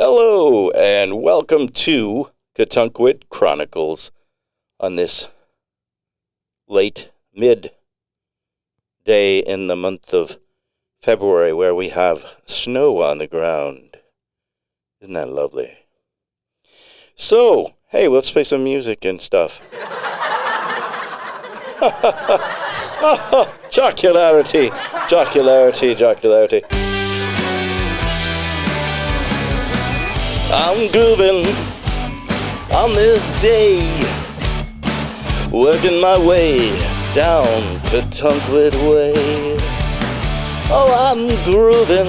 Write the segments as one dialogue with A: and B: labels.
A: Hello, and welcome to Katunkwit Chronicles on this late mid-day in the month of February where we have snow on the ground. Isn't that lovely? So, hey, let's play some music and stuff. Jocularity. I'm grooving on this day, working my way down Katunkwit Way. Oh, I'm grooving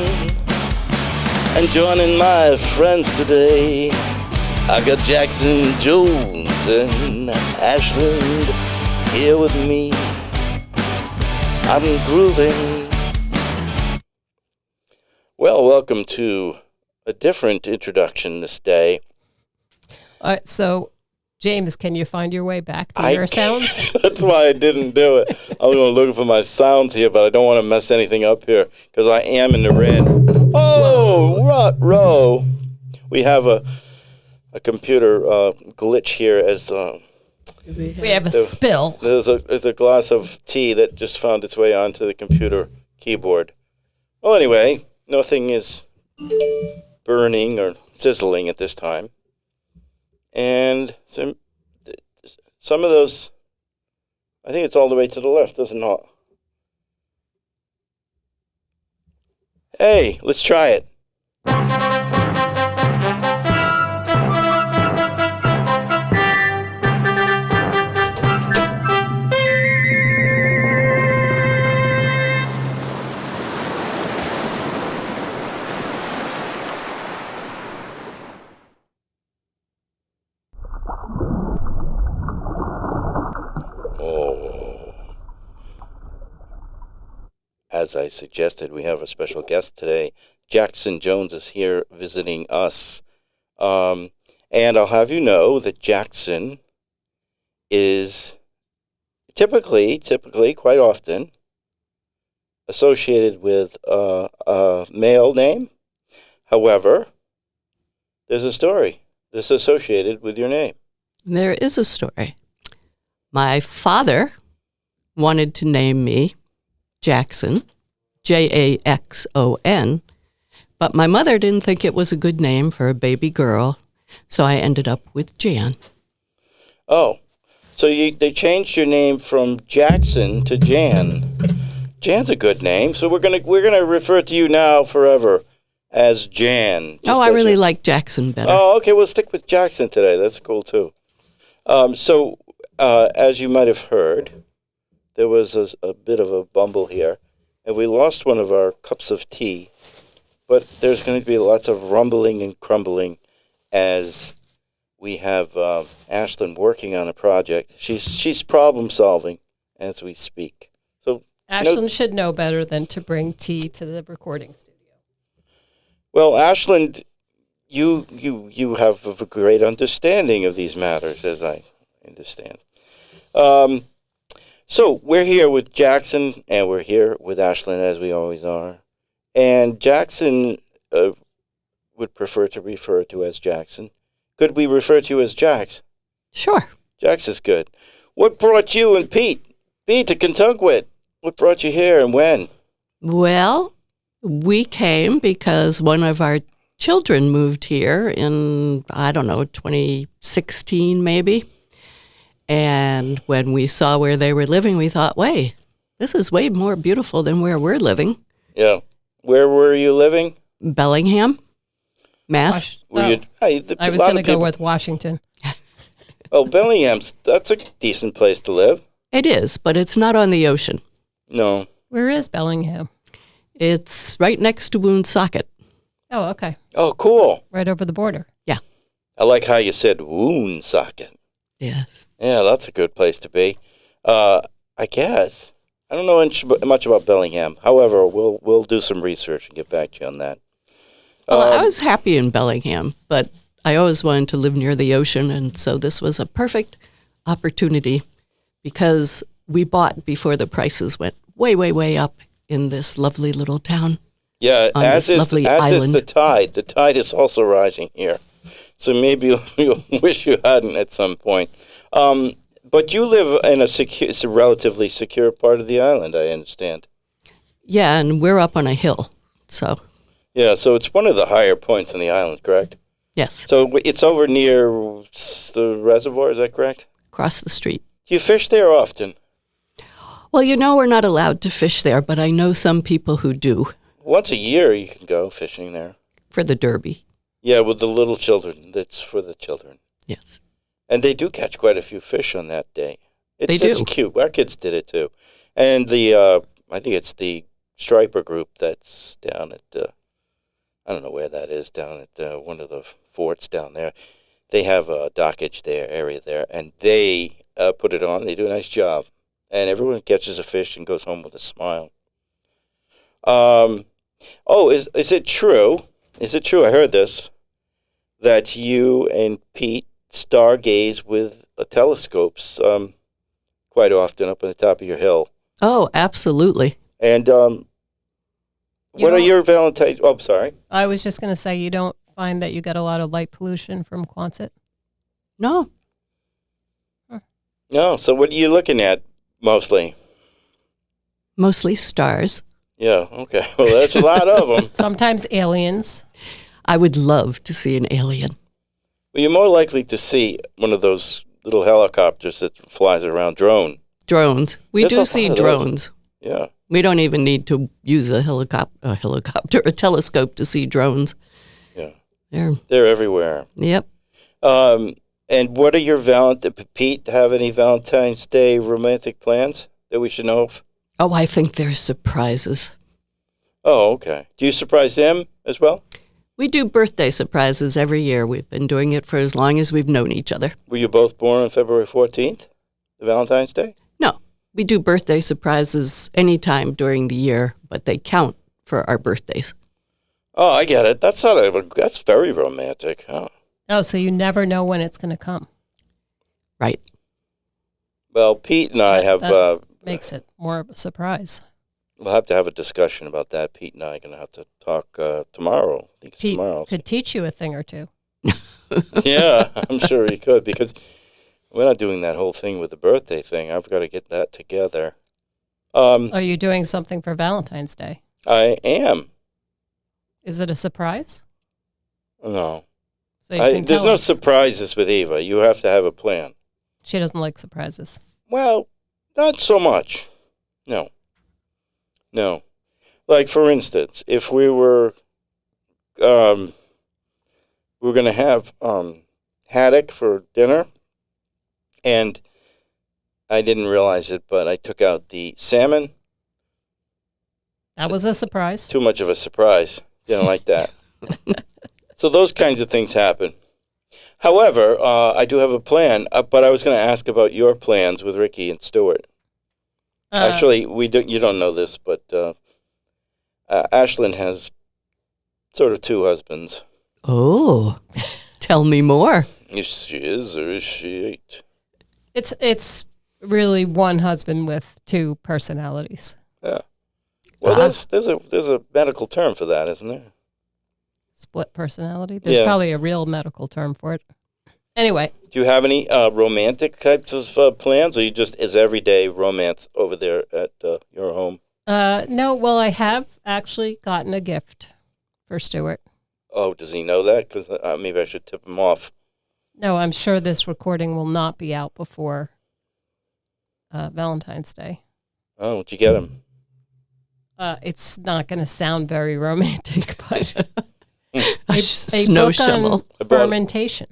A: and joining my friends today. I got Jackson Jones and Ashland here with me. I'm grooving. Well, welcome to a different introduction this day.
B: All right, so, James, can you find your way back to your sounds?
A: That's why I didn't do it. I was going to look for my sounds here, but I don't want to mess anything up here because I am in the red. Oh, rut-row. We have a computer glitch here as...
B: we have a spill.
A: There's a glass of tea that just found its way onto the computer keyboard. Well, anyway, nothing is burning or sizzling at this time. And some of those, I think it's all the way to the left, isn't it? Hey, let's try it. As I suggested, we have a special guest today. Jackson Jones is here visiting us. And I'll have you know that Jackson is typically, quite often, associated with a male name. However, there's a story that's associated with your name.
C: There is a story. My father wanted to name me Jackson, Jaxon, but my mother didn't think it was a good name for a baby girl, so I ended up with Jan.
A: Oh, so they changed your name from Jackson to Jan. Jan's a good name, so we're gonna refer to you now forever as Jan.
C: I really like Jackson better.
A: Oh, okay, we'll stick with Jackson today. That's cool too. So as you might have heard, there was a bit of a bumble here, and we lost one of our cups of tea, but there's going to be lots of rumbling and crumbling as we have Ashland working on a project. She's problem solving as we speak. So
B: Ashland should know better than to bring tea to the recording studio.
A: Well, Ashland, you have a great understanding of these matters, as I understand. So we're here with Jackson, and we're here with Ashland, as we always are. And Jackson would prefer to refer to as Jackson. Could we refer to you as Jax?
C: Sure.
A: Jax is good. What brought you and Pete to Katunkwit? What brought you here and when?
C: Well, we came because one of our children moved here in, 2016 maybe. And when we saw where they were living, we thought, wait, this is way more beautiful than where we're living.
A: Yeah. Where were you living?
C: Bellingham, Mass.
B: I was going to go with Washington.
A: Oh, Bellingham's, that's a decent place to live.
C: It is, but it's not on the ocean.
A: No.
B: Where is Bellingham?
C: It's right next to Woonsocket.
B: Oh, okay.
A: Oh, cool.
B: Right over the border.
C: Yeah.
A: I like how you said Woonsocket.
C: Yes.
A: Yeah, that's a good place to be. I guess. I don't know much about Bellingham. However, we'll do some research and get back to you on that.
C: Well, I was happy in Bellingham, but I always wanted to live near the ocean, and so this was a perfect opportunity because we bought before the prices went way, way, way up in this lovely little town.
A: Yeah,
C: on this lovely
A: as is
C: island.
A: the tide. The tide is also rising here, so maybe you'll wish you hadn't at some point. But you live in it's a relatively secure part of the island, I understand.
C: Yeah, and we're up on a hill, so
A: Yeah, so it's one of the higher points on the island, correct?
C: yes,
A: So it's over near the reservoir, is that correct?
C: across the street.
A: Do you fish there often?
C: Well, we're not allowed to fish there, but I know some people who do
A: Once a year you can go fishing there.
C: for the Derby.
A: Yeah, with the little children. That's for the children.
C: Yes.
A: And they do catch quite a few fish on that day.
C: They
A: It's
C: do.
A: cute. Our kids did it too. And I think it's the Striper group that's down at, I don't know where that is, down at one of the forts down there. They have a dockage there, area there, and they put it on. They do a nice job. And everyone catches a fish and goes home with a smile. Is it true? Is it true? I heard this, that you and Pete stargaze with telescopes quite often up on the top of your hill.
C: Oh, absolutely.
A: And
B: You
A: what are
B: don't-
A: your Valentine's? Oh, I'm sorry.
B: I was just going to say, you don't find that you get a lot of light pollution from Quonset?
C: No,
A: No. So what are you looking at mostly?
C: mostly stars.
A: Yeah. Okay. Well, that's a lot of them.
B: Sometimes aliens.
C: I would love to see an alien.
A: Well, you're more likely to see one of those little helicopters that flies around, drone.
C: Drones. We
A: There's a
C: do
A: lot
C: see
A: of those.
C: drones.
A: Yeah.
C: We don't even need to use a telescope to see drones.
A: Yeah.
C: There.
A: They're everywhere.
C: Yep.
A: And what are your Pete, have any Valentine's Day romantic plans that we should know of?
C: Oh, I think there's surprises.
A: Oh, okay. Do you surprise them as well?
C: We do birthday surprises every year. We've been doing it for as long as we've known each other.
A: Were you both born on February 14th, the Valentine's Day?
C: No, we do birthday surprises anytime during the year, but they count for our birthdays.
A: Oh, I get it. That's that's very romantic. Oh.
B: Oh, so you never know when it's going to come.
C: Right.
A: Well, Pete and I have
B: Makes it more of a surprise.
A: we'll have to have a discussion about that. Pete and I are going to have to talk tomorrow. I think it's
B: Pete
A: tomorrow.
B: could teach you a thing or two.
A: Yeah, I'm sure he could, because we're not doing that whole thing with the birthday thing. I've got to get that together.
B: Are you doing something for Valentine's Day?
A: I am.
B: Is it a surprise?
A: No.
B: So you can
A: There's
B: tell
A: no
B: us.
A: surprises with Eva. You have to have a plan.
B: She doesn't like surprises.
A: Well, not so much. No. No. Like, for instance, if we were going to have haddock for dinner, and I didn't realize it, but I took out the salmon.
B: That was a surprise.
A: Too much of a surprise. Didn't like that. So those kinds of things happen. However, I do have a plan, but I was going to ask about your plans with Ricky and Stuart. Actually, you don't know this, but Ashlyn has sort of two husbands.
C: Oh, tell me more.
A: Is she is or is she ain't?
B: It's really one husband with two personalities.
A: Yeah. Well, there's a medical term for that, isn't there?
B: Split personality. There's
A: Yeah.
B: probably a real medical term for it. Anyway,
A: Do you have any romantic types of plans, or you just is everyday romance over there at your home?
B: no, well, I have actually gotten a gift for Stuart.
A: Oh, does he know that? Because maybe I should tip him off.
B: No, I'm sure this recording will not be out before Valentine's Day.
A: Oh, what'd you get him?
B: It's not going to sound very romantic, but
C: A snow
B: book
C: shovel.
B: on
A: I bought-
B: fermentation.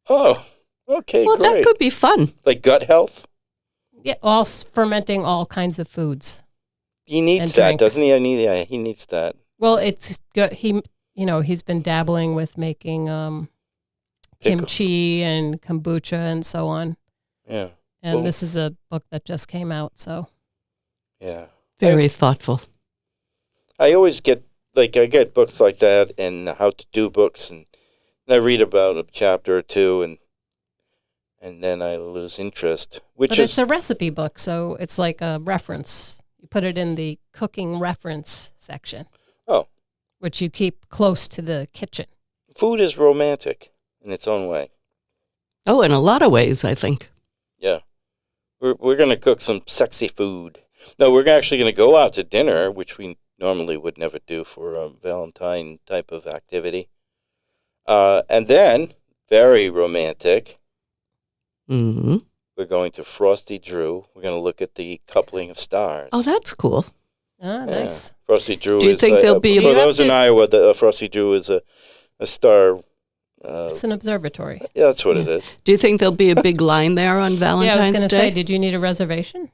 A: Oh, okay,
C: Well,
A: great.
C: that could be fun.
A: Like gut health?
B: Yeah, fermenting all kinds of foods.
A: He needs
B: And
A: that,
B: drinks.
A: doesn't he? He needs that.
B: Well, it's good. He's been dabbling with making
A: Pickles.
B: kimchi and kombucha and so on.
A: Yeah,
B: And
A: Well-
B: this is a book that just came out, so
A: yeah.
C: Very thoughtful.
A: I always I get books like that and how to do books, and I read about a chapter or two, and then I lose interest. Which
B: but
A: is
B: it's a recipe book, so it's like a reference. You put it in the cooking reference section.
A: Oh,
B: which you keep close to the kitchen.
A: food is romantic in its own way.
C: Oh, in a lot of ways, I think.
A: Yeah. We're going to cook some sexy food. No, we're actually going to go out to dinner, which we normally would never do for a Valentine type of activity. And then, very romantic,
C: Hmm.
A: we're going to Frosty Drew. We're going to look at the coupling of stars.
C: Oh, that's cool.
B: Ah,
A: Yeah.
B: nice.
A: Frosty Drew
C: Do you
A: is,
C: think there'll be-
A: for
B: You have
A: those in
B: to-
A: Iowa, the Frosty Drew is a star.
B: It's an observatory.
A: Yeah, that's what it is.
C: Do you think there'll be a big line there on
B: Yeah, I was
C: Valentine's
B: going to
C: Day?
B: say, did you need a reservation?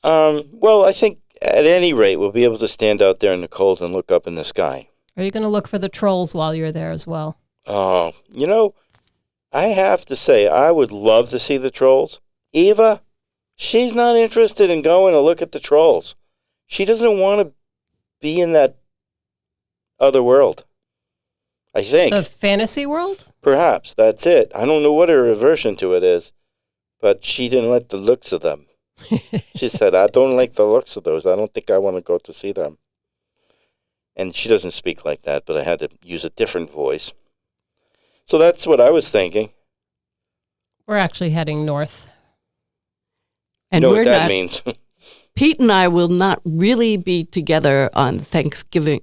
A: Well, I think at any rate, we'll be able to stand out there in the cold and look up in the sky.
B: Are you going to look for the trolls while you're there as well?
A: Oh, I have to say, I would love to see the trolls. Eva, she's not interested in going to look at the trolls. She doesn't want to be in that other world. I think.
B: The fantasy world?
A: Perhaps that's it. I don't know what her aversion to it is, but she didn't like the looks of them. She said, I don't like the looks of those. I don't think I want to go to see them. And she doesn't speak like that, but I had to use a different voice. So that's what I was thinking.
B: We're actually heading north.
A: You
C: And
A: know
C: we're
A: what that
C: not.
A: means.
C: Pete and I will not really be together on Thanksgiving,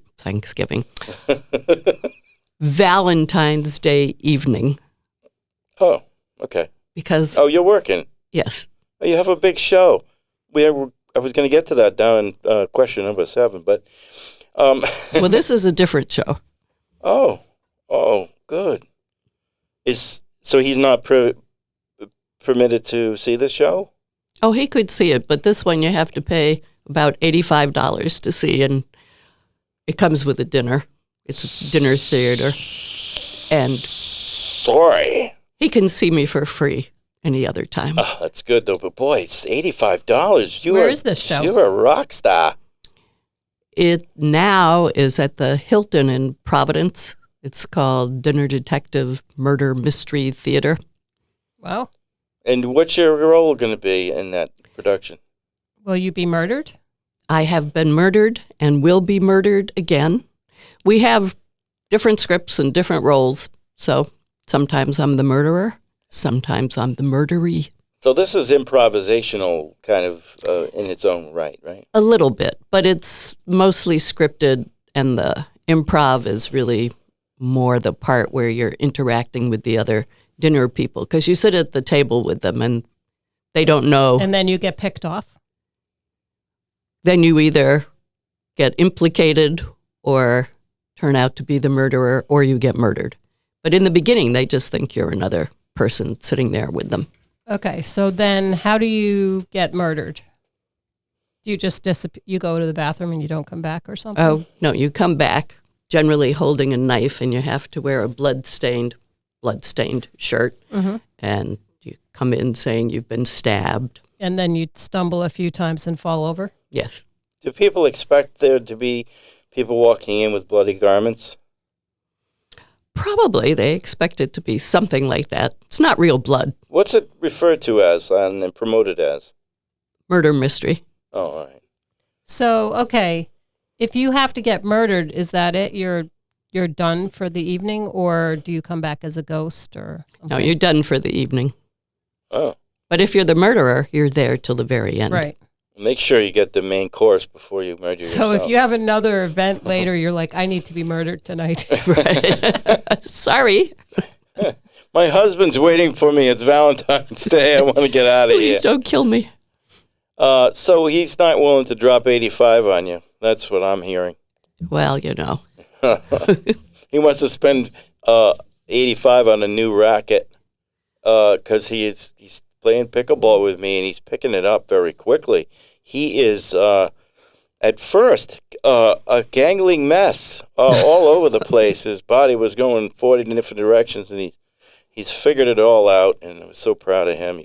C: Valentine's Day evening,
A: Oh, okay.
C: because
A: Oh, you're working.
C: yes,
A: Oh, you have a big show. I was going to get to that down in question number 7, but
C: well, this is a different show.
A: oh, good. So he's not permitted to see the show?
C: Oh, he could see it, but this one you have to pay about $85 to see, and it comes with a dinner. It's a dinner theater, and
A: Sorry.
C: he can see me for free any other time.
A: Oh, that's good though. But boy, it's $85.
B: Where is this show?
A: You're a rock star.
C: It now is at the Hilton in Providence. It's called Dinner Detective Murder Mystery Theater.
B: Wow.
A: And what's your role going to be in that production?
B: Will you be murdered?
C: I have been murdered and will be murdered again. We have different scripts and different roles, so sometimes I'm the murderer, sometimes I'm the murderee.
A: So this is improvisational kind of in its own right?
C: A little bit, but it's mostly scripted, and the improv is really more the part where you're interacting with the other dinner people, because you sit at the table with them and they don't know.
B: And then you get picked off?
C: Then you either get implicated or turn out to be the murderer, or you get murdered. But in the beginning, they just think you're another person sitting there with them.
B: Okay, so then how do you get murdered? Do you just disappear? You go to the bathroom and you don't come back or something?
C: Oh, no, you come back generally holding a knife, and you have to wear a blood-stained shirt,
B: Mm-hmm.
C: and you come in saying you've been stabbed.
B: And then you stumble a few times and fall over?
C: Yes.
A: Do people expect there to be people walking in with bloody garments?
C: Probably they expect it to be something like that. It's not real blood.
A: What's it referred to as and promoted as?
C: Murder mystery.
A: Oh, all right.
B: So, okay, if you have to get murdered, is that it? You're done for the evening, or do you come back as a ghost or something?
C: No, you're done for the evening.
A: Oh,
C: But if you're the murderer, you're there till the very end.
B: Right.
A: make sure you get the main course before you murder
B: So
A: yourself.
B: if you have another event later, you're like, I need to be murdered tonight.
C: Right. Sorry.
A: My husband's waiting for me. It's Valentine's Day. I want to get out of here.
C: Please don't kill me.
A: So he's not willing to drop 85 on you. That's what I'm hearing.
C: Well, you know.
A: He wants to spend 85 on a new racket because he's playing pickleball with me, and he's picking it up very quickly. He is, at first, a gangling mess all over the place. His body was going 40 different directions, and he's figured it all out, and I was so proud of him.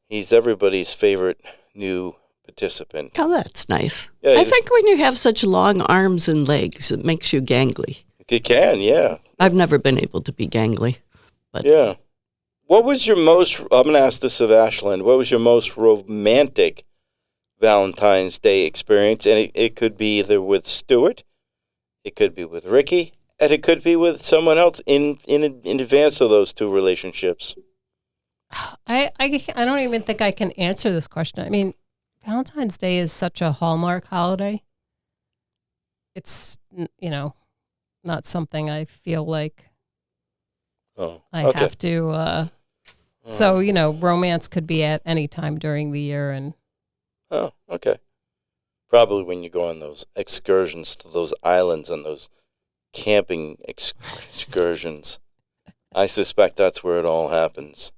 A: He's everybody's favorite new participant.
C: Oh, that's nice.
A: Yeah,
C: I think when you have such long arms and legs, it makes you gangly.
A: He can, yeah.
C: I've never been able to be gangly.
A: Yeah. What was your most, I'm going to ask this of Ashland, what was your most romantic Valentine's Day experience, and it could be either with Stuart, it could be with Ricky, and it could be with someone else in advance of those two relationships.
B: I don't even think I can answer this question. I mean, Valentine's Day is such a Hallmark holiday. It's, not something I feel like
A: Oh,
B: I
A: okay.
B: have to. So, romance could be at any time during the year. And
A: Oh, okay. Probably when you go on those excursions to those islands and those camping excursions. I suspect that's where it all happens.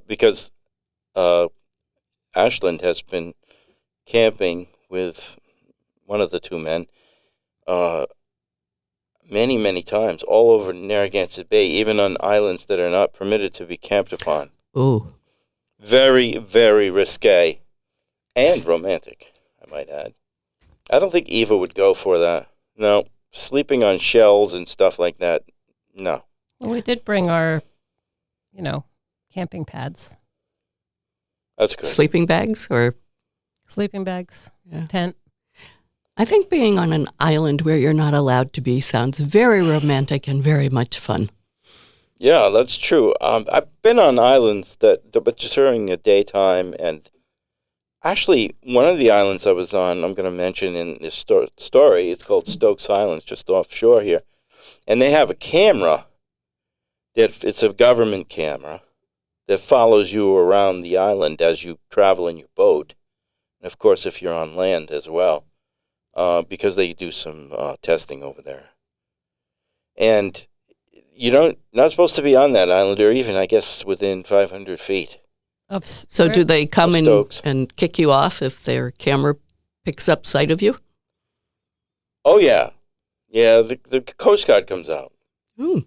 A: Because Ashland has been camping with one of the two men many, many times all over Narragansett Bay, even on islands that are not permitted to be camped upon.
C: Ooh.
A: Very, very risque and romantic, I might add. I don't think Eva would go for that. No, sleeping on shells and stuff like that, no.
B: well, we did bring our, camping pads,
A: That's good.
C: Sleeping bags or
B: sleeping bags,
C: Yeah.
B: tent.
C: I think being on an island where you're not allowed to be sounds very romantic and very much fun.
A: Yeah, that's true. I've been on islands but just during the daytime, and actually, one of the islands I was on, I'm going to mention in this story, it's called Stokes Islands, just offshore here, and they have a camera, it's a government camera, that follows you around the island as you travel in your boat, and of course, if you're on land as well, because they do some testing over there. And not supposed to be on that island, or even, I guess, within 500 feet.
C: So do they come in
A: Stokes.
C: and kick you off if their camera picks up sight of you?
A: Oh, yeah. Yeah, the Coast Guard comes out,
C: Ooh.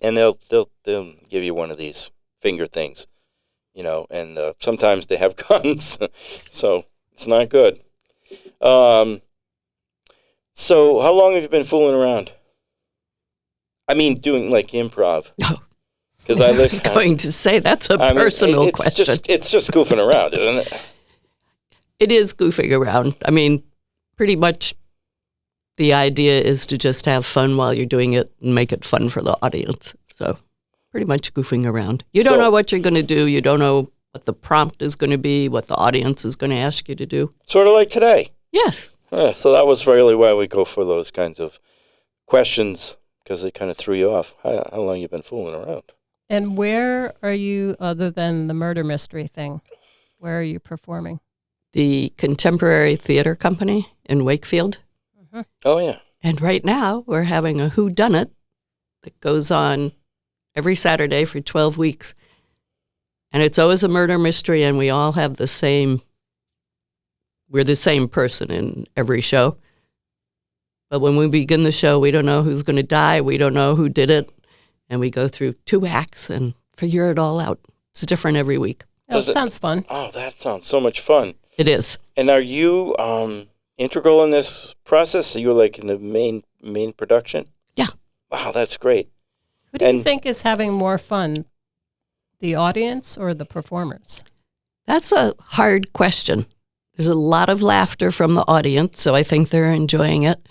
A: and they'll give you one of these finger things, and sometimes they have guns, so it's not good. So how long have you been fooling around? I mean, doing like improv.
C: Oh.
A: Because I
C: was going to say that's a personal question.
A: It's just goofing around, isn't it?
C: It is goofing around. I mean, pretty much the idea is to just have fun while you're doing it and make it fun for the audience. So pretty much goofing around. You don't know what you're going to do. You don't know what the prompt is going to be, what the audience is going to ask you to do.
A: Sort of like today.
C: Yes.
A: So that was really why we go for those kinds of questions, because they kind of threw you off. How long you been fooling around?
B: And where are you, other than the murder mystery thing, where are you performing?
C: The Contemporary Theater Company in Wakefield.
B: Mm-hmm.
A: Oh, yeah.
C: And right now we're having a whodunit that goes on every Saturday for 12 weeks. And it's always a murder mystery, and we all have we're the same person in every show. But when we begin the show, we don't know who's going to die. We don't know who did it. And we go through 2 acts and figure it all out. It's different every week.
B: Oh, sounds fun.
A: Oh, that sounds so much fun.
C: It is.
A: And are you integral in this process? Are you like in the main production?
C: Yeah.
A: Wow, that's great.
B: Who do you think is having more fun, the audience or the performers?
C: That's a hard question. There's a lot of laughter from the audience, so I think they're enjoying it.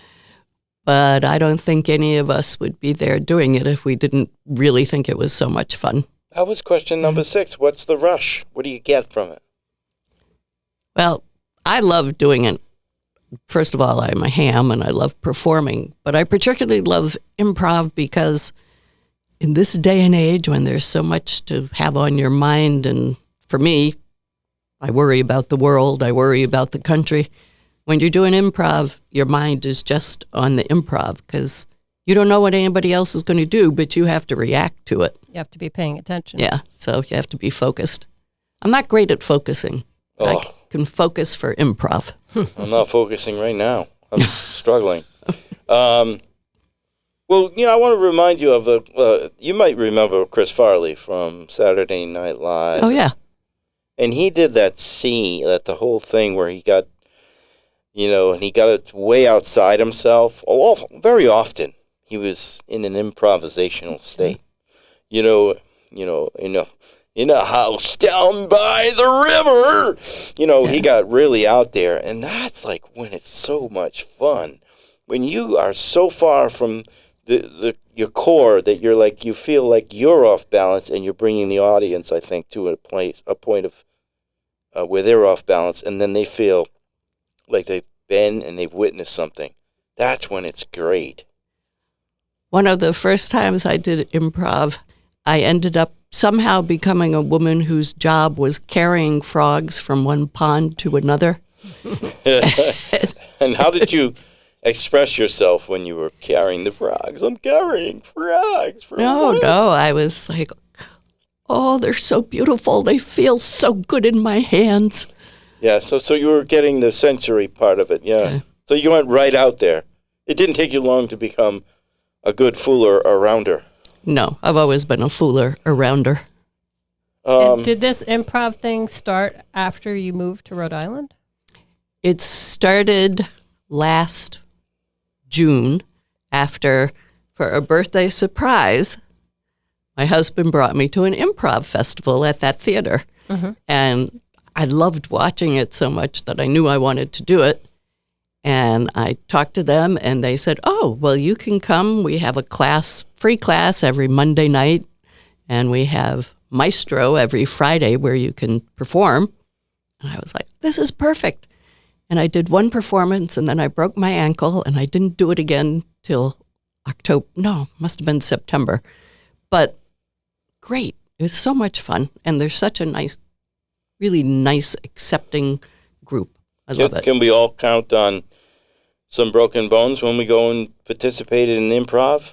C: But I don't think any of us would be there doing it if we didn't really think it was so much fun.
A: That was question number 6. What's the rush? What do you get from it?
C: Well, I love doing it. First of all, I'm a ham and I love performing, but I particularly love improv because in this day and age when there's so much to have on your mind, and for me, I worry about the world, I worry about the country. When you're doing improv, your mind is just on the improv because you don't know what anybody else is going to do, but you have to react to it.
B: You have to be paying attention.
C: Yeah, so you have to be focused. I'm not great at focusing.
A: Oh.
C: I can focus for improv.
A: I'm not focusing right now. I'm struggling. Well, I want to remind you of you might remember Chris Farley from Saturday Night Live.
C: Oh, yeah.
A: And he did that scene, the whole thing where he got, and he got it way outside himself. Very often he was in an improvisational state. in a house down by the river. You know, he got really out there. And that's like when it's so much fun. When you are so far from your core that you're like, you feel like you're off balance, and you're bringing the audience, I think, to a point of where they're off balance, and then they feel like they've been and they've witnessed something. That's when it's great.
C: One of the first times I did improv, I ended up somehow becoming a woman whose job was carrying frogs from one pond to another.
A: And how did you express yourself when you were carrying the frogs? I'm carrying frogs.
C: No, I was like, oh, they're so beautiful. They feel so good in my hands.
A: Yeah, so you were getting the sensory part of it, yeah.
C: Okay.
A: So you went right out there. It didn't take you long to become a good fooler arounder.
C: No, I've always been a fooler, a rounder.
B: And did this improv thing start after you moved to Rhode Island?
C: It started last June after, for a birthday surprise, my husband brought me to an improv festival at that theater. And I loved watching it so much that I knew I wanted to do it. And I talked to them, and they said, oh, well, you can come. We have a free class every Monday night, and we have Maestro every Friday where you can perform. And I was like, this is perfect. And I did one performance, and then I broke my ankle, and I didn't do it again till October. No, must have been September. But great. It was so much fun, and there's such a nice, really nice, accepting group. I love it.
A: Can we all count on some broken bones when we go and participate in improv?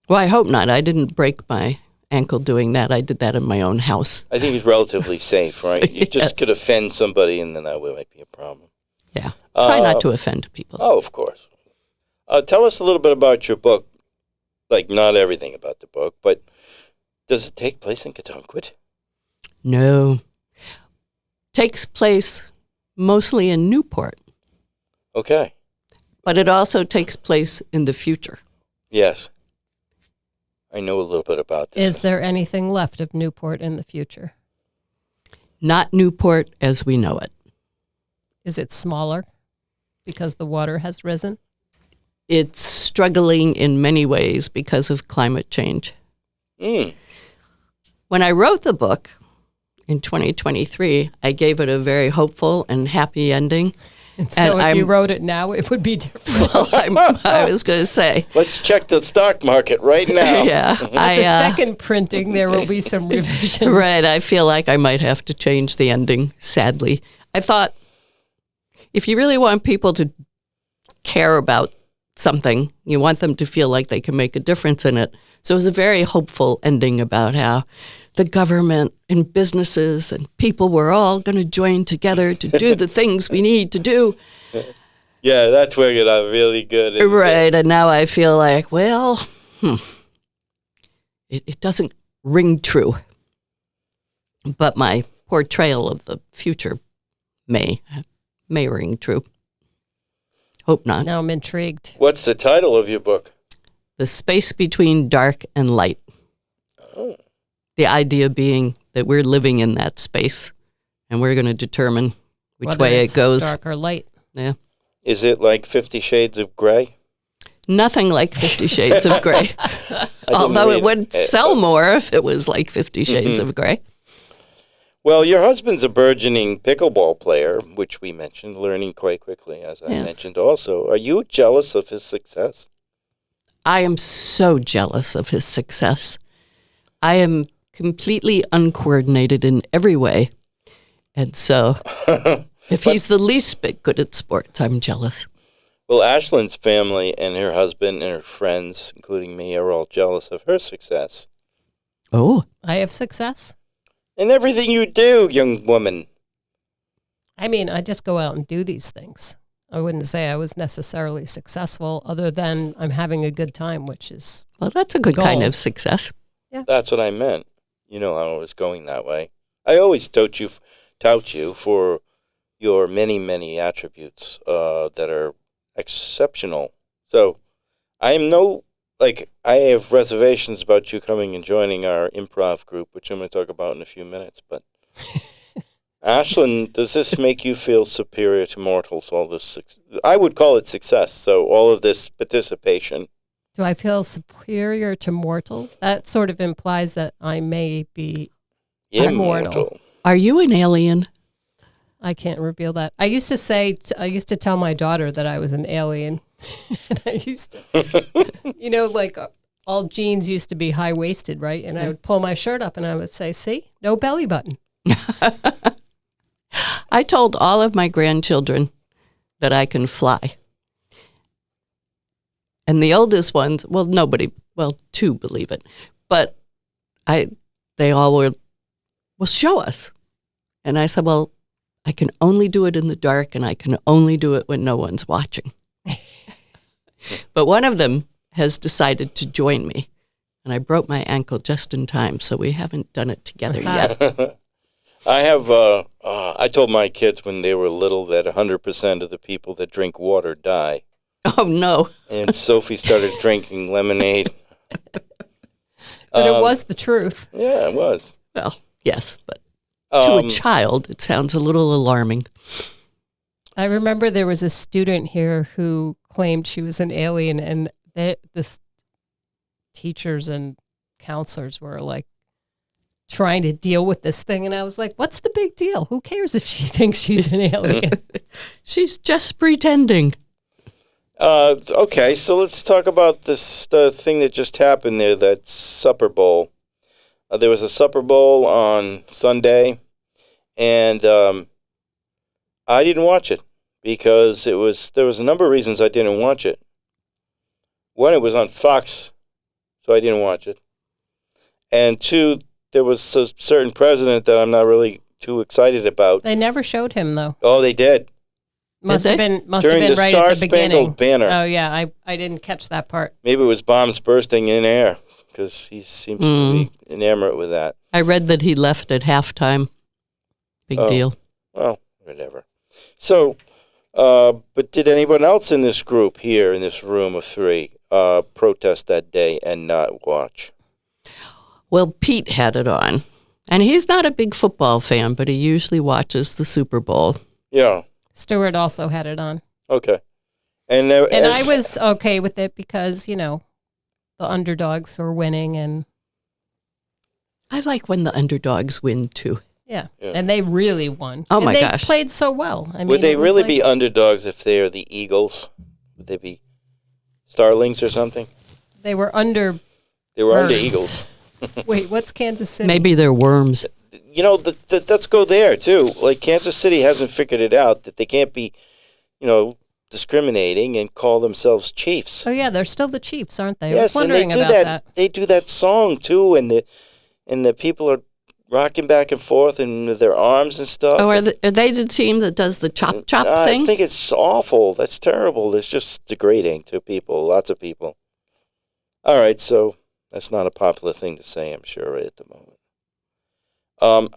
C: Well, I hope not. I didn't break my ankle doing that. I did that in my own house.
A: I think it's relatively safe, right? You
C: Yes.
A: just could offend somebody, and then that might be a problem.
C: Yeah. Try not to offend people.
A: Oh, of course. Tell us a little bit about your book. Like, not everything about the book, but does it take place in Katonquit?
C: No. Takes place mostly in Newport,
A: Okay.
C: but it also takes place in the future.
A: Yes. I know a little bit about this.
B: Is there anything left of Newport in the future?
C: Not Newport as we know it.
B: Is it smaller because the water has risen?
C: It's struggling in many ways because of climate change.
A: Mm.
C: When I wrote the book in 2023, I gave it a very hopeful and happy ending.
B: And so if you wrote it now, it would be different.
C: Well, I was going to say,
A: Let's check the stock market right now.
C: yeah.
B: The second printing, there will be some revisions.
C: Right. I feel like I might have to change the ending, sadly. I thought if you really want people to care about something, you want them to feel like they can make a difference in it. So it was a very hopeful ending about how the government and businesses and people were all going to join together to do the things we need to do.
A: Yeah, that's working out really good.
C: Right. And now I feel like, well, it doesn't ring true. But my portrayal of the future may ring true. Hope not.
B: Now I'm intrigued.
A: What's the title of your book?
C: The space between dark and light.
A: Oh.
C: The idea being that we're living in that space and we're going to determine which
B: Whether
C: way
B: it's
C: it goes.
B: dark or light.
C: Yeah.
A: Is it like 50 Shades of Grey?
C: Nothing like 50 Shades of Grey. Although it would sell more if it was like 50 Shades of Grey.
A: Well, your husband's a burgeoning pickleball player, which we mentioned, learning quite quickly, as I
C: Yes.
A: mentioned also. Are you jealous of his success?
C: I am so jealous of his success. I am completely uncoordinated in every way. And so if he's the least bit good at sports, I'm jealous.
A: Well, Ashlyn's family and her husband and her friends, including me, are all jealous of her success.
C: Oh.
B: I have success.
A: And everything you do, young woman.
B: I mean, I just go out and do these things. I wouldn't say I was necessarily successful other than I'm having a good time, which is
C: Well, that's a good kind
B: Goal.
C: of success.
A: That's what I meant. You know how it was going that way. I always tout you for your many, many attributes that are exceptional. So I am no like, I have reservations about you coming and joining our improv group, which I'm going to talk about in a few minutes. But Ashlyn, does this make you feel superior to mortals? All this, I would call it success. So all of this participation.
B: Do I feel superior to mortals? That sort of implies that I may be immortal.
C: Are you an alien?
B: I can't reveal that. I used to tell my daughter that I was an alien. And I used to, like all jeans used to be high-waisted, right? And I would pull my shirt up and I would say, see, no belly button.
C: I told all of my grandchildren that I can fly. And the oldest ones, two believe it. But they all were, well, show us. And I said, well, I can only do it in the dark and I can only do it when no one's watching. But one of them has decided to join me. And I broke my ankle just in time, so we haven't done it together yet.
A: I have, I told my kids when they were little that 100% of the people that drink water die.
C: Oh, no.
A: And Sophie started drinking lemonade.
B: But it was the truth.
A: Yeah, it was.
C: Well, yes, but to a child, it sounds a little alarming.
B: I remember there was a student here who claimed she was an alien, and the teachers and counselors were like trying to deal with this thing. And I was like, what's the big deal? Who cares if she thinks she's an alien?
C: She's just pretending.
A: Okay, so let's talk about this thing that just happened there, that Super Bowl. There was a Super Bowl on Sunday, and I didn't watch it because there was a number of reasons I didn't watch it. One, it was on Fox, so I didn't watch it. And two, there was a certain president that I'm not really too excited about.
B: They never showed him, though.
A: Oh, they did.
B: Must have been
A: During the
B: right
A: Star
B: at the beginning.
A: Spangled Banner.
B: Oh, yeah, I didn't catch that part.
A: Maybe it was bombs bursting in air because he seems to be enamored with that.
C: I read that he left at halftime. Big deal.
A: Well, whatever. So, but did anyone else in this group here, in this room of three, protest that day and not watch?
C: Well, Pete had it on. And he's not a big football fan, but he usually watches the Super Bowl.
A: Yeah.
B: Stewart also had it on.
A: Okay. And
B: I was okay with it because, the underdogs were winning, and
C: I like when the underdogs win, too.
B: yeah. And they really won.
C: Oh,
B: and
C: my
B: they
C: gosh.
B: played so well. I mean,
A: would they
B: it was
A: really
B: like-
A: be underdogs if they are the Eagles? Would they be starlings or something?
B: They were under.
A: They were under
B: Birds.
A: Eagles.
B: Wait, what's Kansas City?
C: Maybe they're worms.
A: Let's go there, too. Like, Kansas City hasn't figured it out that they can't be, discriminating and call themselves Chiefs.
B: Oh yeah, they're still the Chiefs, aren't they? I
A: Yes,
B: was wondering
A: and they do
B: about
A: that. They do that song, too, and the people are rocking back and forth and with their arms and stuff.
C: Oh, are they the team that does the chop thing?
A: I think it's awful. That's terrible. It's just degrading to people, lots of people. All right, so that's not a popular thing to say, I'm sure, right at the moment.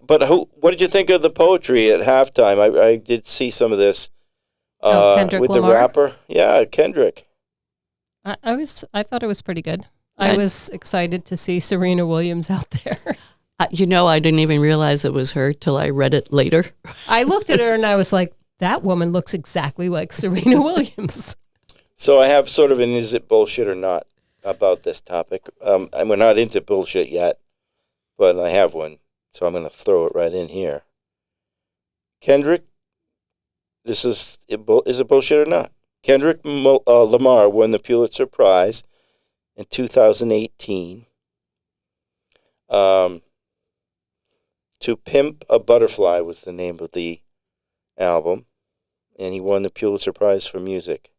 A: But what did you think of the poetry at halftime? I did see some of this
B: Kendrick
A: with
B: Lamar?
A: the rapper. Yeah, Kendrick.
B: I thought it was pretty good. I was excited to see Serena Williams out there.
C: I didn't even realize it was her till I read it later.
B: I looked at her and I was like, that woman looks exactly like Serena Williams.
A: So I have sort of an is it bullshit or not about this topic. And we're not into bullshit yet, but I have one. So I'm going to throw it right in here. Kendrick, is it bullshit or not? Kendrick Lamar won the Pulitzer Prize in 2018. To Pimp a Butterfly was the name of the album, and he won the Pulitzer Prize for music.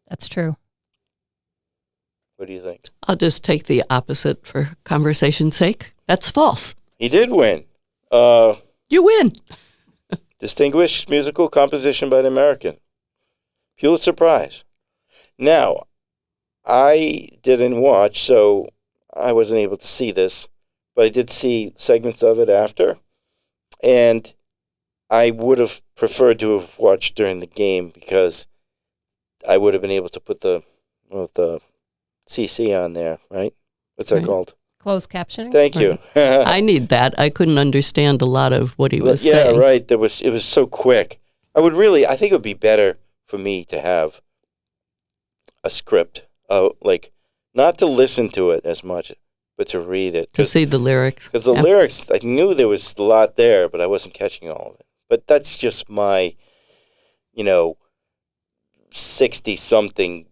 B: That's true.
A: What do you think?
C: I'll just take the opposite for conversation's sake. That's false.
A: He did win.
C: You win.
A: Distinguished Musical Composition by an American. Pulitzer Prize. Now, I didn't watch, so I wasn't able to see this, but I did see segments of it after, and I would have preferred to have watched during the game because I would have been able to put the CC on there, right? What's that
C: Right.
A: called?
B: Closed captioning.
A: Thank you.
C: I need that. I couldn't understand a lot of what he was
A: Yeah,
C: saying.
A: right. It was so quick. I think it would be better for me to have a script, like not to listen to it as much, but to read it.
C: To see the lyrics.
A: Because the
C: Yeah.
A: lyrics, I knew there was a lot there, but I wasn't catching all of it. But that's just my, 60-something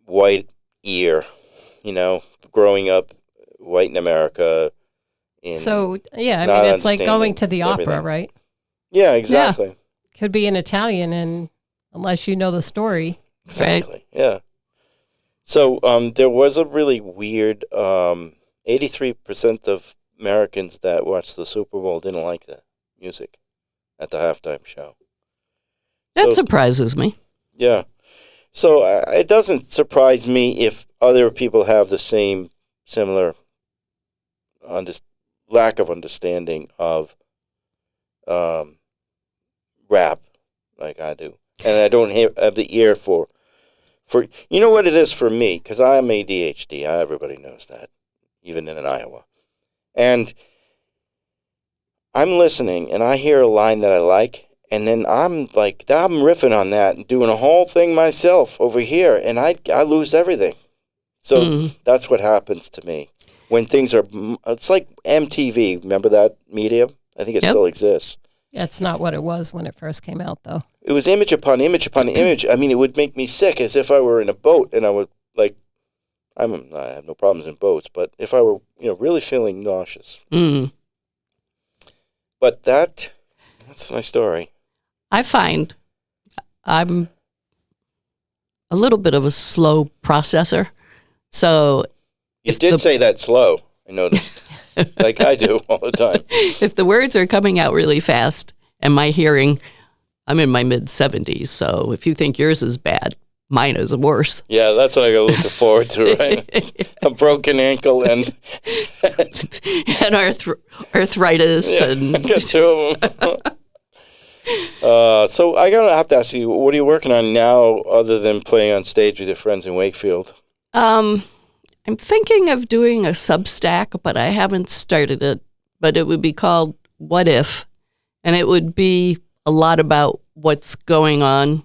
A: white ear, growing up white in America.
B: So yeah, I
A: not
B: mean, it's like going
A: understanding
B: to the opera,
A: everything.
B: right?
A: Yeah, exactly.
B: Could be in Italian, and unless you know the story,
A: Exactly. Yeah. So there was a really weird 83% of Americans that watched the Super Bowl didn't like the music at the halftime show.
C: That
A: So-
C: surprises me.
A: Yeah. So it doesn't surprise me if other people have the similar lack of understanding of rap like I do. And I don't have the ear for you know what it is for me, because I'm ADHD. Everybody knows that, even in Iowa. And I'm listening, and I hear a line that I like, and then I'm riffing on that and doing a whole thing myself over here, and I lose everything. So that's what happens to me when things are. It's like MTV. Remember that medium? I think it
C: Yep.
A: still exists.
B: that's not what it was when it first came out, though.
A: It was image upon image upon image. I mean, it would make me sick, as if I were in a boat, and I would I have no problems in boats, but if I were, really feeling nauseous.
C: Mm.
A: But that's my story.
C: I find I'm a little bit of a slow processor. So
A: You
C: If
A: did
C: the-
A: say that slow. I noticed, like I do all the time.
C: if the words are coming out really fast and my hearing, I'm in my mid-70s. So if you think yours is bad, mine is worse.
A: Yeah, that's what I got looking forward to, right? A broken ankle and
C: And arthritis.
A: yeah,
C: And
A: got two of them. So I have to ask you, what are you working on now, other than playing on stage with your friends in Wakefield?
C: I'm thinking of doing a Substack, but I haven't started it. But it would be called What If? And it would be a lot about what's going on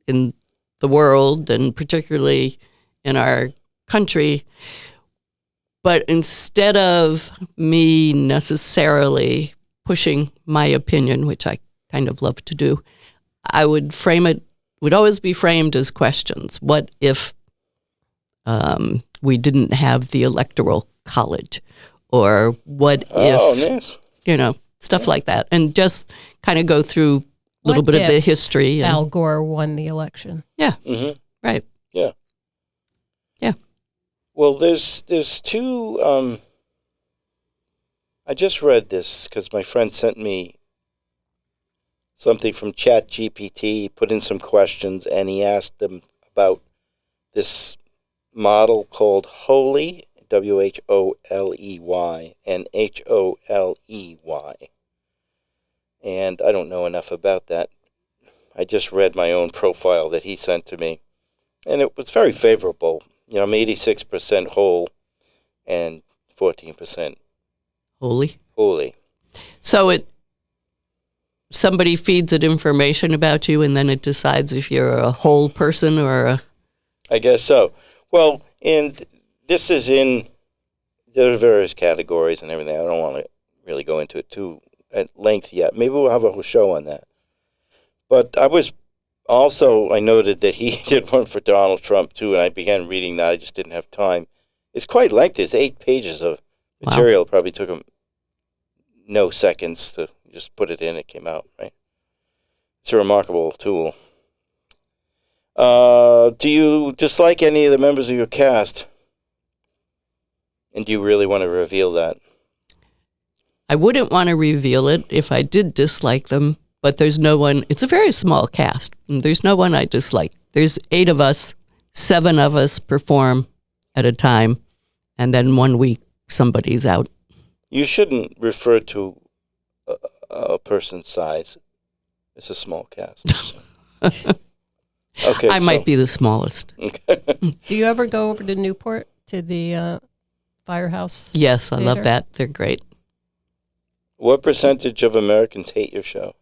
C: in the world and particularly in our country. But instead of me necessarily pushing my opinion, which I kind of love to do, I would frame it, would always be framed as questions. What if we didn't have the Electoral College? Or what
A: Oh,
C: if,
A: nice.
C: stuff like that. And just kind of go through a little
B: What
C: bit of the
B: if
C: history. And,
B: Al Gore won the election.
A: Mm-hmm.
C: right.
A: Well, there's two. I just read this because my friend sent me something from ChatGPT. He put in some questions, and he asked them about this model called Holy, WHOLEY, and HOLEY. And I don't know enough about that. I just read my own profile that he sent to me, and it was very favorable. I'm 86% whole and 14%
C: Holy.
A: holy.
C: So somebody feeds it information about you, and then it decides if you're a whole person or a.
A: I guess so. Well, and this is there are various categories and everything. I don't want to really go into it too at length yet. Maybe we'll have a whole show on that. But I noted that he did one for Donald Trump too, and I began reading that. I just didn't have time. It's quite lengthy. It's 8 pages of material. Wow. Probably took him no seconds to just put it in. It came out, right? It's a remarkable tool. Do you dislike any of the members of your cast? And do you really want to reveal that?
C: I wouldn't want to reveal it if I did dislike them, but there's no one. It's a very small cast. And there's no one I dislike. There's 8 of us, 7 of us perform at a time, and then 1 week somebody's out.
A: You shouldn't refer to a person's size. It's a small cast. Okay,
C: I might be the smallest.
B: Do you ever go over to Newport to the Firehouse?
C: Yes, I love
B: Theater?
C: that. They're great.
A: What percentage of Americans hate your show?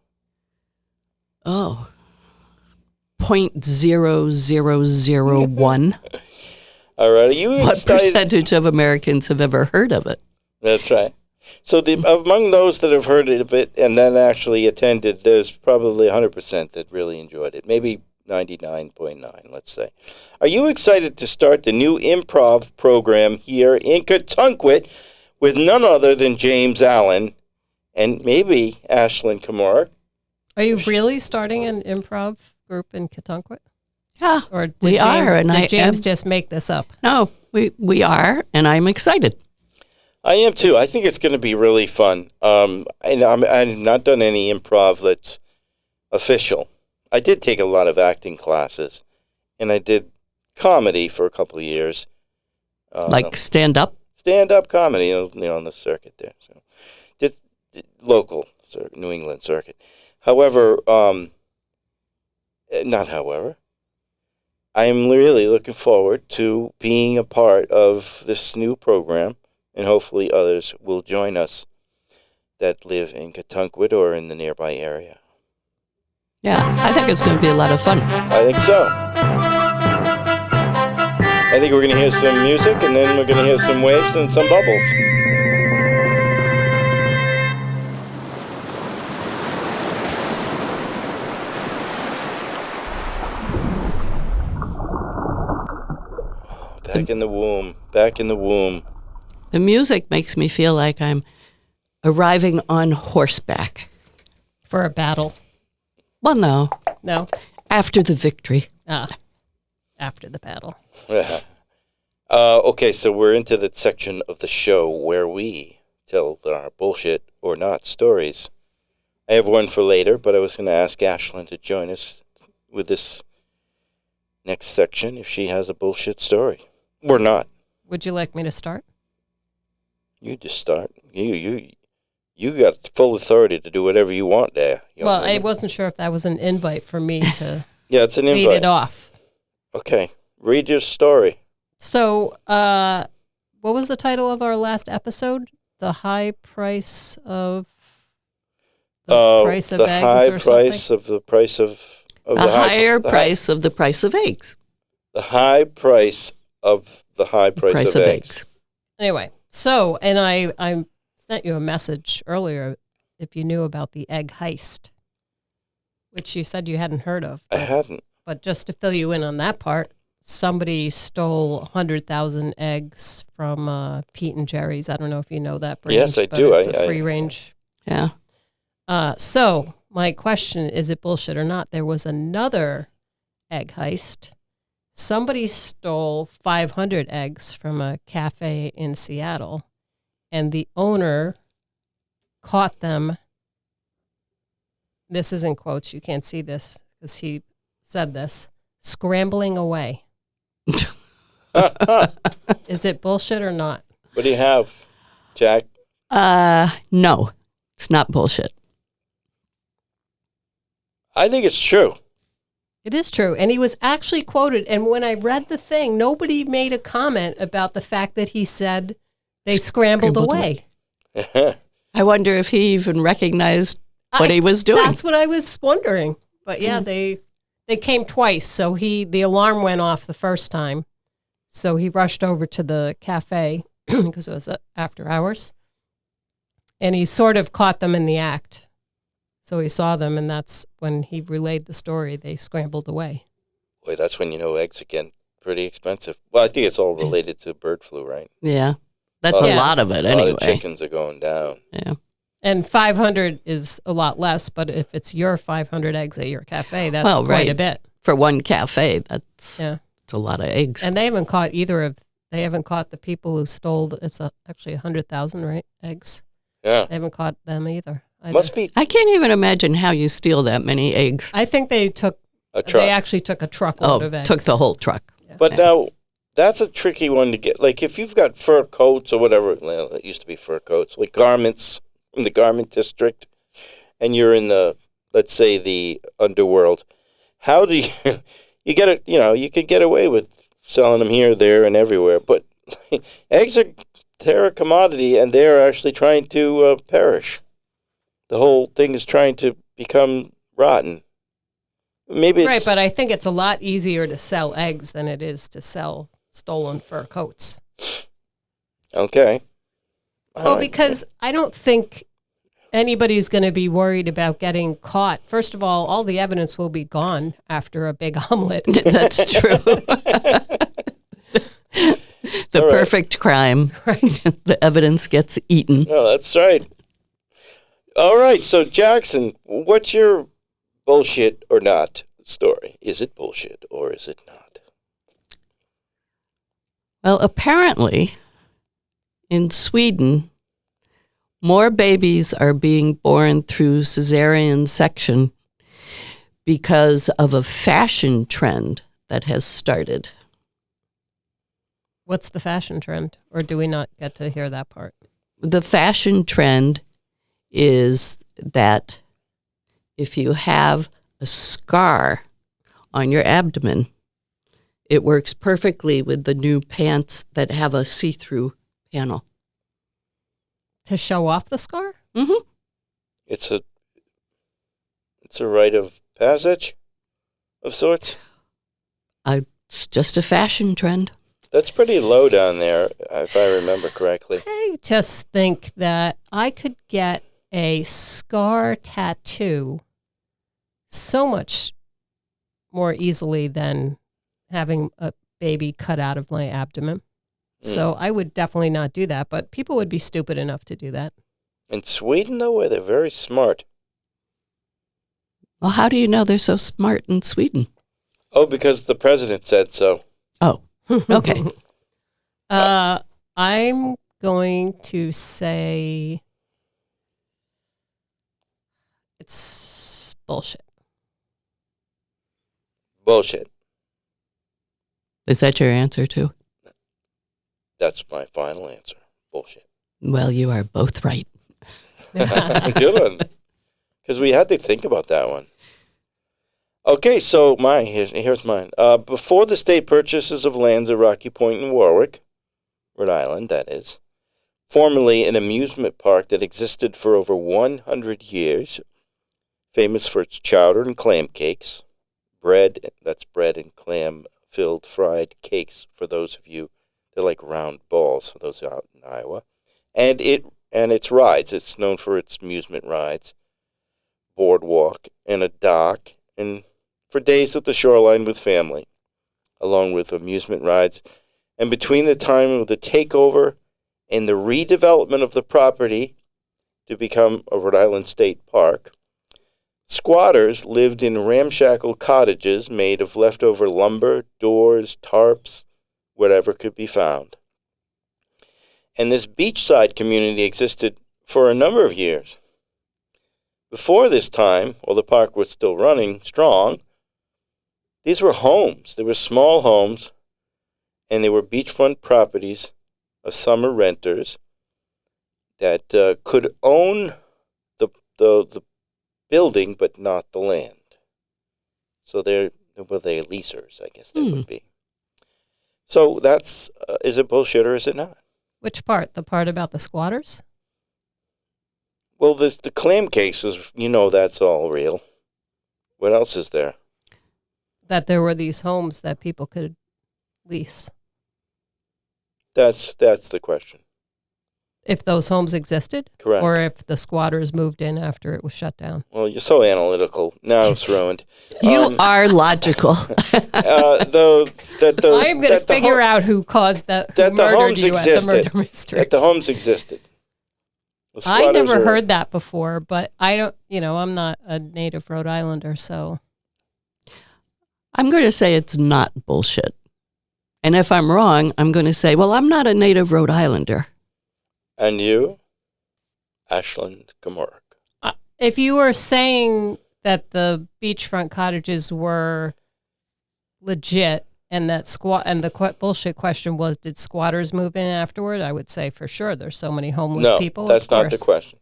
C: Oh, 0.0001.
A: All right, are you
C: What
A: excited?
C: percentage of Americans have ever heard of it?
A: That's right. So among those that have heard of it and then actually attended, there's probably 100% that really enjoyed it. Maybe 99.9, let's say. Are you excited to start the new improv program here in Katunkwit with none other than James Allen and maybe Ashlyn Kamara?
B: Are you really starting an improv group in Katunkwit?
C: Yeah,
B: Or did
C: we
B: James,
C: are, and
B: did
C: I
B: James
C: am.
B: just make this up?
C: No, we are, and I'm excited.
A: I am too. I think it's going to be really fun. And I've not done any improv that's official. I did take a lot of acting classes, and I did comedy for a couple of years.
C: Like stand up.
A: Stand-up comedy, on the circuit there. So, did local New England circuit. However, not however, I'm really looking forward to being a part of this new program, and hopefully others will join us that live in Katunkwit or in the nearby area.
C: Yeah, I think it's going to be a lot of fun.
A: I think so. I think we're going to hear some music, and then we're going to hear some waves and some bubbles. Back in the womb. Back in the womb.
C: The music makes me feel like I'm arriving on horseback.
B: For a battle?
C: Well, no,
B: No?
C: after the victory.
B: After the battle.
A: Okay, so we're into the section of the show where we tell our bullshit or not stories. I have one for later, but I was going to ask Ashlyn to join us with this next section if she has a bullshit story. Or not.
B: Would you like me to start?
A: You just start. You got full authority to do whatever you want there.
B: Well, I wasn't sure if that was an invite for me to
A: Yeah, it's an
B: lead
A: invite.
B: it off.
A: Okay, read your story.
B: So, what was the title of our last episode? The high price of price of
A: the
B: eggs
A: high
B: or
A: price
B: something?
A: of the price of
C: The higher price of the price of eggs.
A: The high price of the high price of eggs.
B: Anyway, so and I sent you a message earlier if you knew about the egg heist, which you said you hadn't heard of.
A: I hadn't.
B: But just to fill you in on that part, somebody stole 100,000 eggs from Pete and Jerry's. I don't know if you know that brand.
A: Yes, I
B: but
A: do.
B: It's a free range.
C: Yeah.
B: So my question is it bullshit or not? There was another egg heist. Somebody stole 500 eggs from a cafe in Seattle, and the owner caught them. This is in quotes. You can't see this because he said this. Scrambling away. Is it bullshit or not?
A: What do you have, Jack?
C: No, it's not bullshit.
A: I think it's true.
B: It is true. And he was actually quoted. And when I read the thing, nobody made a comment about the fact that he said they scrambled away.
C: I wonder if he even recognized what he was doing.
B: That's what I was wondering. But yeah, they came twice. So the alarm went off the first time. So he rushed over to the cafe because it was after hours. And he sort of caught them in the act. So he saw them, and that's when he relayed the story. They scrambled away.
A: Boy, that's when eggs are getting pretty expensive. Well, I think it's all related to bird flu, right?
C: Yeah. That's
A: Yeah.
C: a lot of it
A: A lot
C: anyway.
A: of chickens are going down.
C: Yeah.
B: And 500 is a lot less, but if it's your 500 eggs at your cafe, that's
C: Well,
B: quite
C: right.
B: a bit.
C: For one cafe, that's
B: Yeah.
C: a lot of eggs.
B: And they haven't caught they haven't caught the people who stole, actually 100,000, right, eggs.
A: Yeah.
B: They haven't caught them either.
A: Must be
C: I can't even imagine how you steal that many eggs.
B: I think they
A: a truck.
B: they actually took a truckload of eggs.
C: Took the whole truck.
A: But
C: Okay.
A: now, that's a tricky one to get. Like, if you've got fur coats or whatever, well, it used to be fur coats, like garments in the garment district, and you're in let's say, the underworld, how do you, you get it. You know, you could get away with selling them here, there, and everywhere. But eggs they're a commodity, and they're actually trying to perish. The whole thing is trying to become rotten. Maybe it's,
B: Right, but I think it's a lot easier to sell eggs than it is to sell stolen fur coats.
A: okay.
B: Well, because I don't think anybody's going to be worried about getting caught. First of all the evidence will be gone after a big omelet.
C: That's true. The
A: All right.
C: perfect crime.
B: Right.
C: The evidence gets eaten.
A: No, that's right. All right, so Jackson, what's your bullshit or not story? Is it bullshit or is it not?
C: Well, apparently, in Sweden, more babies are being born through cesarean section because of a fashion trend that has started.
B: What's the fashion trend? Or do we not get to hear that part?
C: The fashion trend is that if you have a scar on your abdomen, it works perfectly with the new pants that have a see-through panel.
B: To show off the scar?
C: Mm-hmm.
A: It's a rite of passage of sorts.
C: It's just a fashion trend.
A: That's pretty low down there, if I remember correctly.
B: I just think that I could get a scar tattoo so much more easily than having a baby cut out of my abdomen. So I would definitely not do that, but people would be stupid enough to do that.
A: In Sweden, though, where they're very smart.
C: Well, how do you know they're so smart in Sweden?
A: Oh, because the president said so.
C: Oh, okay.
B: I'm going to say it's bullshit.
A: Bullshit.
C: Is that your answer too?
A: That's my final answer. Bullshit.
C: Well, you are both right.
A: Good one. Because we had to think about that one. Okay, so here's mine. Before the state purchases of lands at Rocky Point in Warwick, Rhode Island, that is, formerly an amusement park that existed for over 100 years, famous for its chowder and clam cakes, bread and clam-filled fried cakes for those of you that like round balls, for those out in Iowa, and its rides. It's known for its amusement rides, boardwalk, and a dock, and for days at the shoreline with family, along with amusement rides. And between the time of the takeover and the redevelopment of the property to become a Rhode Island State Park, squatters lived in ramshackle cottages made of leftover lumber, doors, tarps, whatever could be found. And this beachside community existed for a number of years. Before this time, while the park was still running strong, these were homes. They were small homes, and they were beachfront properties of summer renters that could own the building but not the land. So they leasers, I guess they would be. So that's, is it bullshit or is it not?
B: Which part? The part about the squatters?
A: Well, the clam cases, that's all real. What else is there?
B: That there were these homes that people could lease.
A: That's the question.
B: If those homes existed?
A: Correct.
B: Or if the squatters moved in after it was shut down?
A: Well, you're so analytical. Now it's ruined.
C: You are logical.
A: Though that
B: I'm going to figure out who caused that, who
A: that the
B: murdered
A: homes
B: you at the
A: existed.
B: murder mystery.
A: That the homes existed. The
B: I
A: squatters
B: never
A: are-
B: heard that before, but I don't, I'm not a native Rhode Islander, so
C: I'm going to say it's not bullshit. And if I'm wrong, I'm going to say, well, I'm not a native Rhode Islander.
A: And you, Ashland Gamork.
B: if you were saying that the beachfront cottages were legit and that the bullshit question was, did squatters move in afterward? I would say for sure there's so many homeless people.
A: No, that's
B: of
A: not the
B: course.
A: question.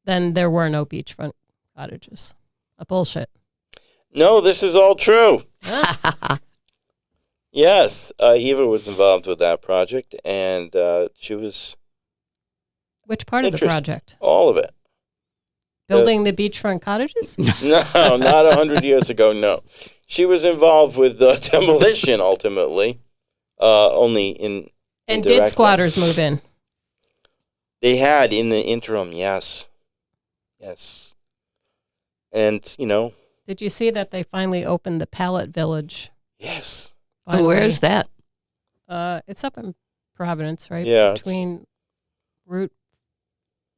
B: Then there were no beachfront cottages. A bullshit.
A: No, this is all true. Yes, Eva was involved with that project, and she was
B: Which part of the
A: Interest-
B: project?
A: all of it.
B: Building the beachfront cottages?
A: No, not 100 years ago, no. She was involved with demolition, ultimately, only in
B: And did
A: indirectly.
B: squatters move in?
A: They had in the interim, yes. Yes. And,
B: Did you see that they finally opened the Pallet Village?
A: yes.
C: Oh, where is that?
B: It's up in Providence, right?
A: Yeah, it's-
B: Between Route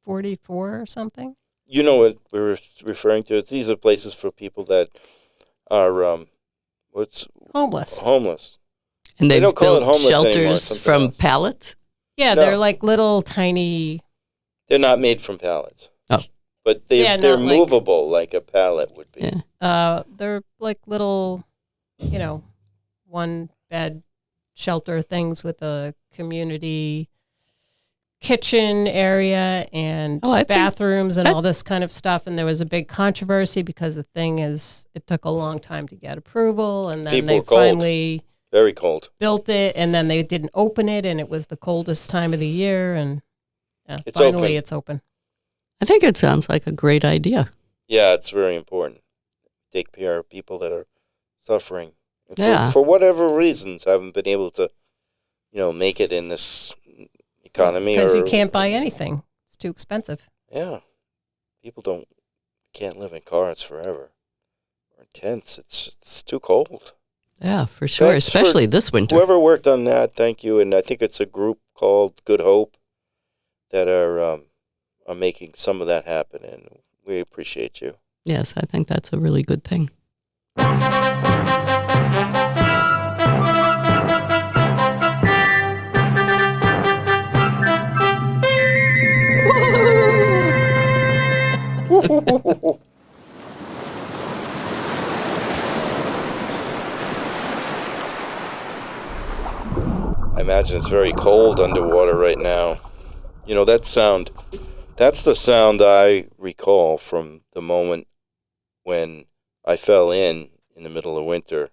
B: 44 or something.
A: You know what we're referring to? These are places for people that are,
B: Homeless.
A: homeless.
C: And
A: They
C: they've
A: don't call it
C: built
A: homeless anymore,
C: shelters
A: something
C: from
A: else.
C: pallets?
B: Yeah,
A: No.
B: they're like little tiny.
A: They're not made from pallets.
C: Oh.
A: But
B: Yeah,
A: they're
B: not like-
A: movable like a pallet would be.
C: Yeah.
B: They're like little, one bed shelter things with a community kitchen area and
C: Oh, I think
A: Mm-hmm.
B: bathrooms and
C: that-
B: all this kind of stuff. And there was a big controversy because the thing is, it took a long time to get approval, and then
A: People
B: they
A: were cold.
B: finally
A: Very cold.
B: built it, and then they didn't open it, and it was the coldest time of the year, and
A: It's
B: finally
A: open.
B: it's open.
C: I think it sounds like a great idea.
A: Yeah, it's very important. Take care of people that are suffering. And
C: Yeah.
A: for whatever reasons, haven't been able to, make it in this economy.
B: Because you
A: or-
B: can't buy anything; it's too expensive.
A: Yeah. People can't live in cars forever. Or in tents. It's too cold.
C: Yeah, for sure,
A: Thanks for
C: especially this winter.
A: Whoever worked on that, thank you. And I think it's a group called Good Hope that are making some of that happen, and we appreciate you.
C: Yes, I think that's a really good thing.
A: I imagine it's very cold underwater right now. That sound, that's the sound I recall from the moment when I fell in the middle of winter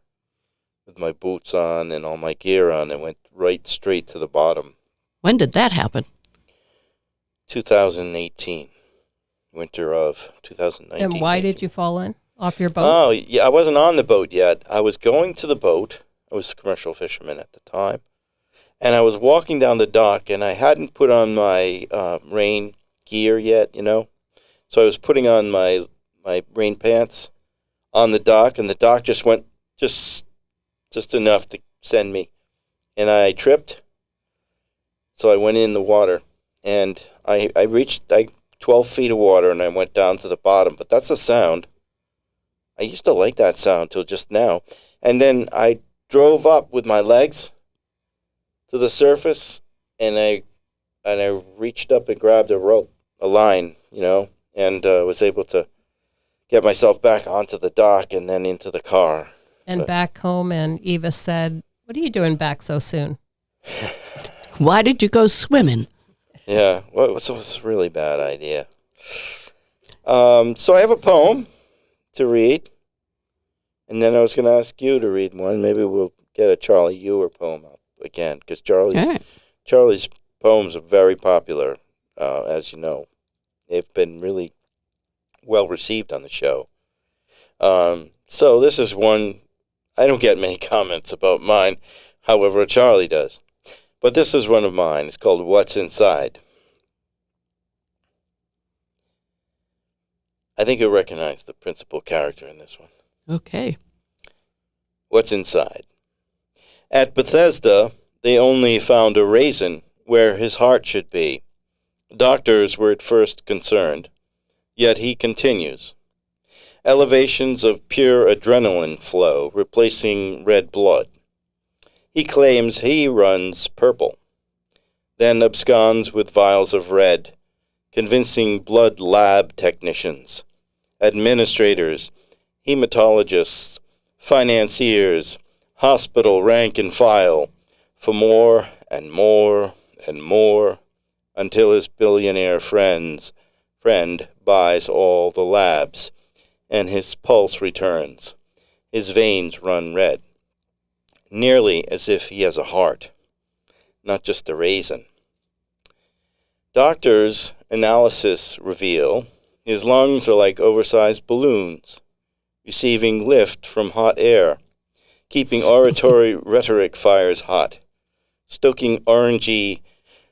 A: with my boots on and all my gear on and went right straight to the bottom.
C: When did that happen?
A: 2018, winter of 2019.
B: And why did you fall in off your boat?
A: Oh, yeah, I wasn't on the boat yet. I was going to the boat. I was a commercial fisherman at the time. And I was walking down the dock, and I hadn't put on my rain gear yet, So I was putting on my rain pants on the dock, and the dock just went just enough to send me. And I tripped, so I went in the water. And I reached 12 feet of water, and I went down to the bottom. But that's the sound. I used to like that sound till just now. And then I drove up with my legs to the surface, and I reached up and grabbed a rope, a line, and was able to get myself back onto the dock and then into the car.
B: And back home, and Eva said, "What are you doing back so soon?"
C: Why did you go swimming?
A: Yeah, well, it was a really bad idea. So I have a poem to read, and then I was going to ask you to read one. Maybe we'll get a Charlie Ewer poem up again, because
C: All right.
A: Charlie's poems are very popular, as you know. They've been really well received on the show. So this is one. I don't get many comments about mine, however, Charlie does. But this is one of mine. It's called What's Inside. I think you'll recognize the principal character in this one.
C: Okay.
A: What's inside? At Bethesda, they only found a raisin where his heart should be. Doctors were at first concerned, yet he continues. Elevations of pure adrenaline flow, replacing red blood. He claims he runs purple, then absconds with vials of red, convincing blood lab technicians, administrators, hematologists, financiers, hospital rank and file, for more and more and more, until his billionaire friend buys all the labs, and his pulse returns, His veins run red, nearly as if he has a heart, not just a raisin. Doctors' analysis reveal his lungs are like oversized balloons, receiving lift from hot air, keeping oratory rhetoric fires hot, stoking orangey,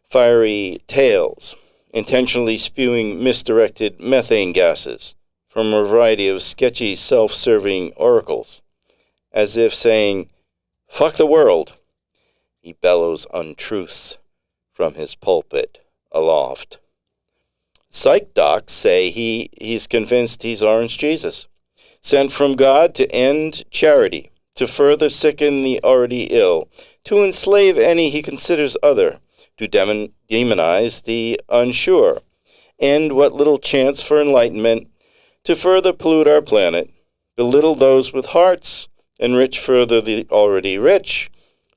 A: fiery tails, intentionally spewing misdirected methane gases from a variety of sketchy self-serving oracles, as if saying, "Fuck the world." He bellows untruths from his pulpit aloft. Psych docs say he's convinced he's Orange Jesus, sent from God to end charity, to further sicken the already ill, to enslave any he considers other, to demonize the unsure, end what little chance for enlightenment, to further pollute our planet, belittle those with hearts, enrich further the already rich,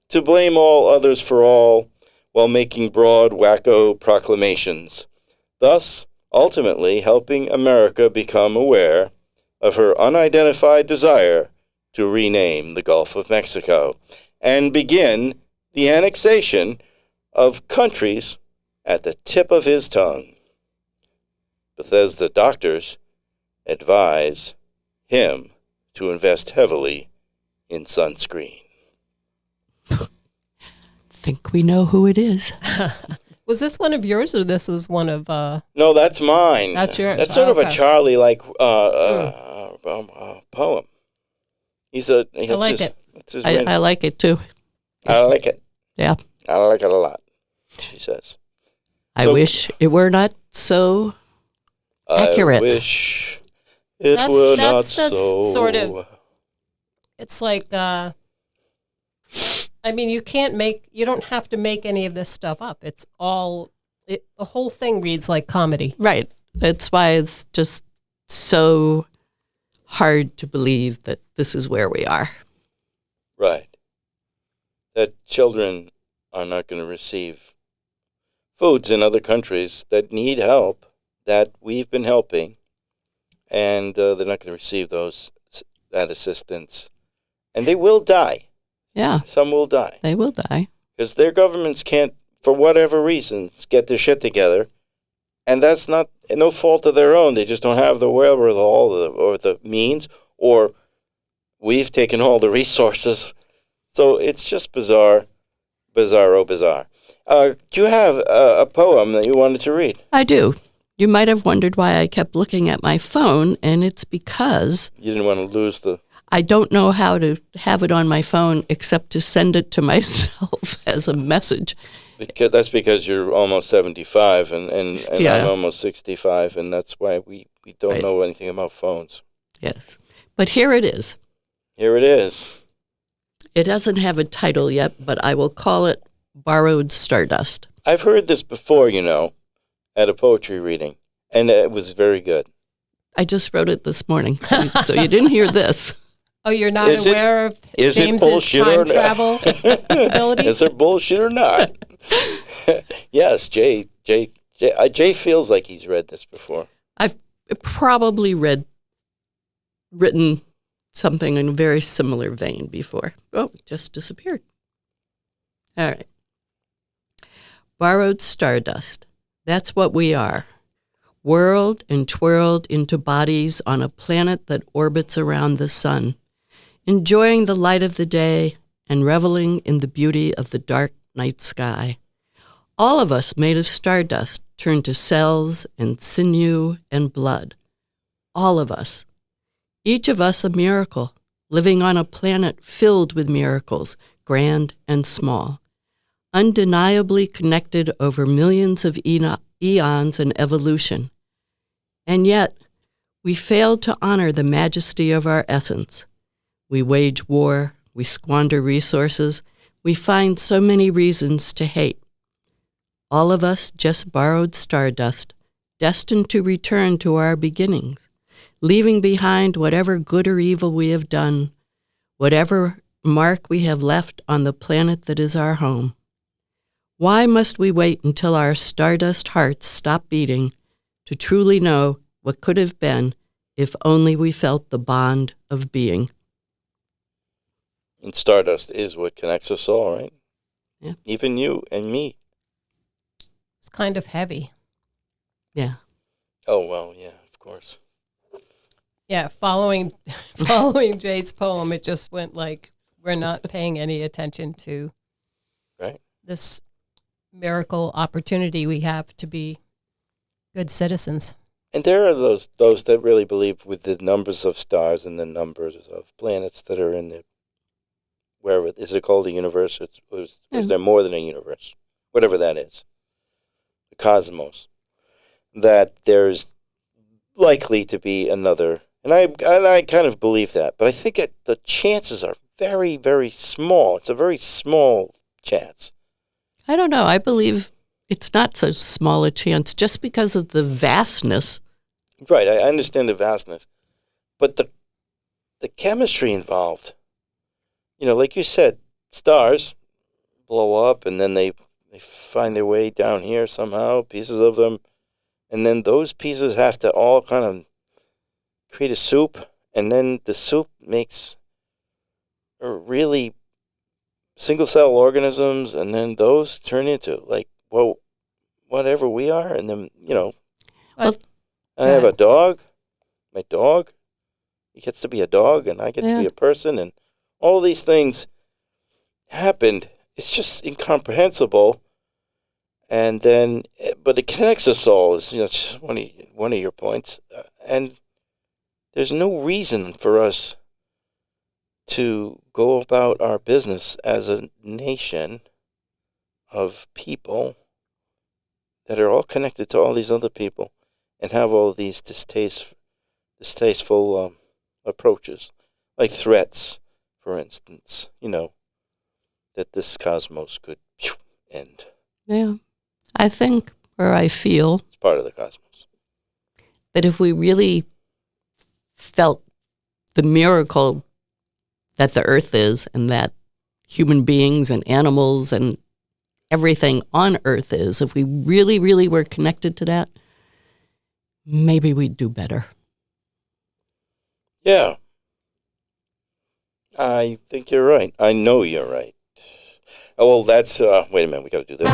A: to blame all others for all, while making broad wacko proclamations, thus ultimately helping America become aware of her unidentified desire to rename the Gulf of Mexico and begin the annexation of countries at the tip of his tongue. Bethesda doctors advise him to invest heavily in sunscreen.
C: Think we know who it is.
B: Was this one of yours, or this was one of?
A: No, that's mine.
B: That's yours.
A: That's sort of
B: Okay.
A: a Charlie-like poem. He
B: I like it.
A: That's his
C: I like it too.
A: I like it.
C: Yeah.
A: I like it a lot, she says.
C: I
A: So-
C: wish it were not so accurate.
A: I wish it
B: That's-
A: were
B: that's-
A: not
B: that's
A: so.
B: sort of- It's like, I mean, you don't have to make any of this stuff up. It's all, the whole thing reads like comedy.
C: Right. That's why it's just so hard to believe that this is where we are.
A: Right. That children are not going to receive foods in other countries that need help, that we've been helping, and they're not going to receive that assistance. And they will die.
C: Yeah,
A: Some will die.
C: they will die.
A: Because their governments can't, for whatever reasons, get their shit together. And that's no fault of their own. They just don't have the wherewithal or the means, or we've taken all the resources. So it's just bizarre. Do you have a poem that you wanted to read?
C: I do. You might have wondered why I kept looking at my phone, and it's because
A: You didn't want to lose the...
C: I don't know how to have it on my phone except to send it to myself as a message.
A: That's because you're almost 75 and
C: Yeah.
A: I'm almost 65, and that's why we don't
C: Right.
A: know anything about phones.
C: Yes. But here it is.
A: Here it is.
C: It doesn't have a title yet, but I will call it Borrowed Stardust.
A: I've heard this before, at a poetry reading, and it was very good.
C: I just wrote it this morning, so you didn't hear this.
B: Oh, you're not
A: Is it-
B: aware of
A: Is it
B: James's
A: bullshit
B: time
A: or not?
B: travel ability?
A: Is it bullshit or not? Yes, Jay feels like he's read this before.
C: I've probably written something in a very similar vein before. Oh, it just disappeared. All right. Borrowed stardust. That's what we are. Whirled and twirled into bodies on a planet that orbits around the sun, enjoying the light of the day and reveling in the beauty of the dark night sky. All of us made of stardust turned to cells and sinew and blood. All of us. Each of us a miracle, living on a planet filled with miracles, grand and small, undeniably connected over millions of eons and evolution. And yet, we failed to honor the majesty of our essence. We wage war, we squander resources, we find so many reasons to hate. All of us just borrowed stardust, destined to return to our beginnings, leaving behind whatever good or evil we have done, whatever mark we have left on the planet that is our home. Why must we wait until our stardust hearts stop beating to truly know what could have been if only we felt the bond of being?
A: And stardust is what connects us all, right?
C: Yeah.
A: Even you and me.
B: It's kind of heavy.
C: Yeah.
A: Oh, well, yeah, of course.
B: Yeah, following Jay's poem, it just went like we're not paying any attention to
A: Right.
B: this miracle opportunity we have to be good citizens.
A: And there are those that really believe with the numbers of stars and the numbers of planets that are in the, wherever, is it called a universe? Is there more than a universe? Whatever that is. The cosmos. That there's likely to be another, and I kind of believe that, but I think the chances are very, very small. It's a very small chance.
C: I don't know. I believe it's not so small a chance just because of the vastness.
A: Right, I understand the vastness, but the chemistry involved, like you said, stars blow up and then they find their way down here somehow, pieces of them, and then those pieces have to all kind of create a soup, and then the soup makes really single-cell organisms, and then those turn into, like, well, whatever we are, and then,
C: Well,
A: I have a dog. My dog, he gets to be a dog, and I get to be a person, and all these things happened. It's just incomprehensible. And then, but it connects us all, is just one of your points. And there's no reason for us to go about our business as a nation of people that are all connected to all these other people and have all these distasteful approaches, like threats, for instance, that this cosmos could end.
C: Yeah. I think, or I feel,
A: It's part of the cosmos.
C: that if we really felt the miracle that the earth is and that human beings and animals and everything on earth is, if we really, really were connected to that, maybe we'd do better.
A: Yeah. I think you're right. I know you're right. Oh, well, that's, wait a minute, we got to do this.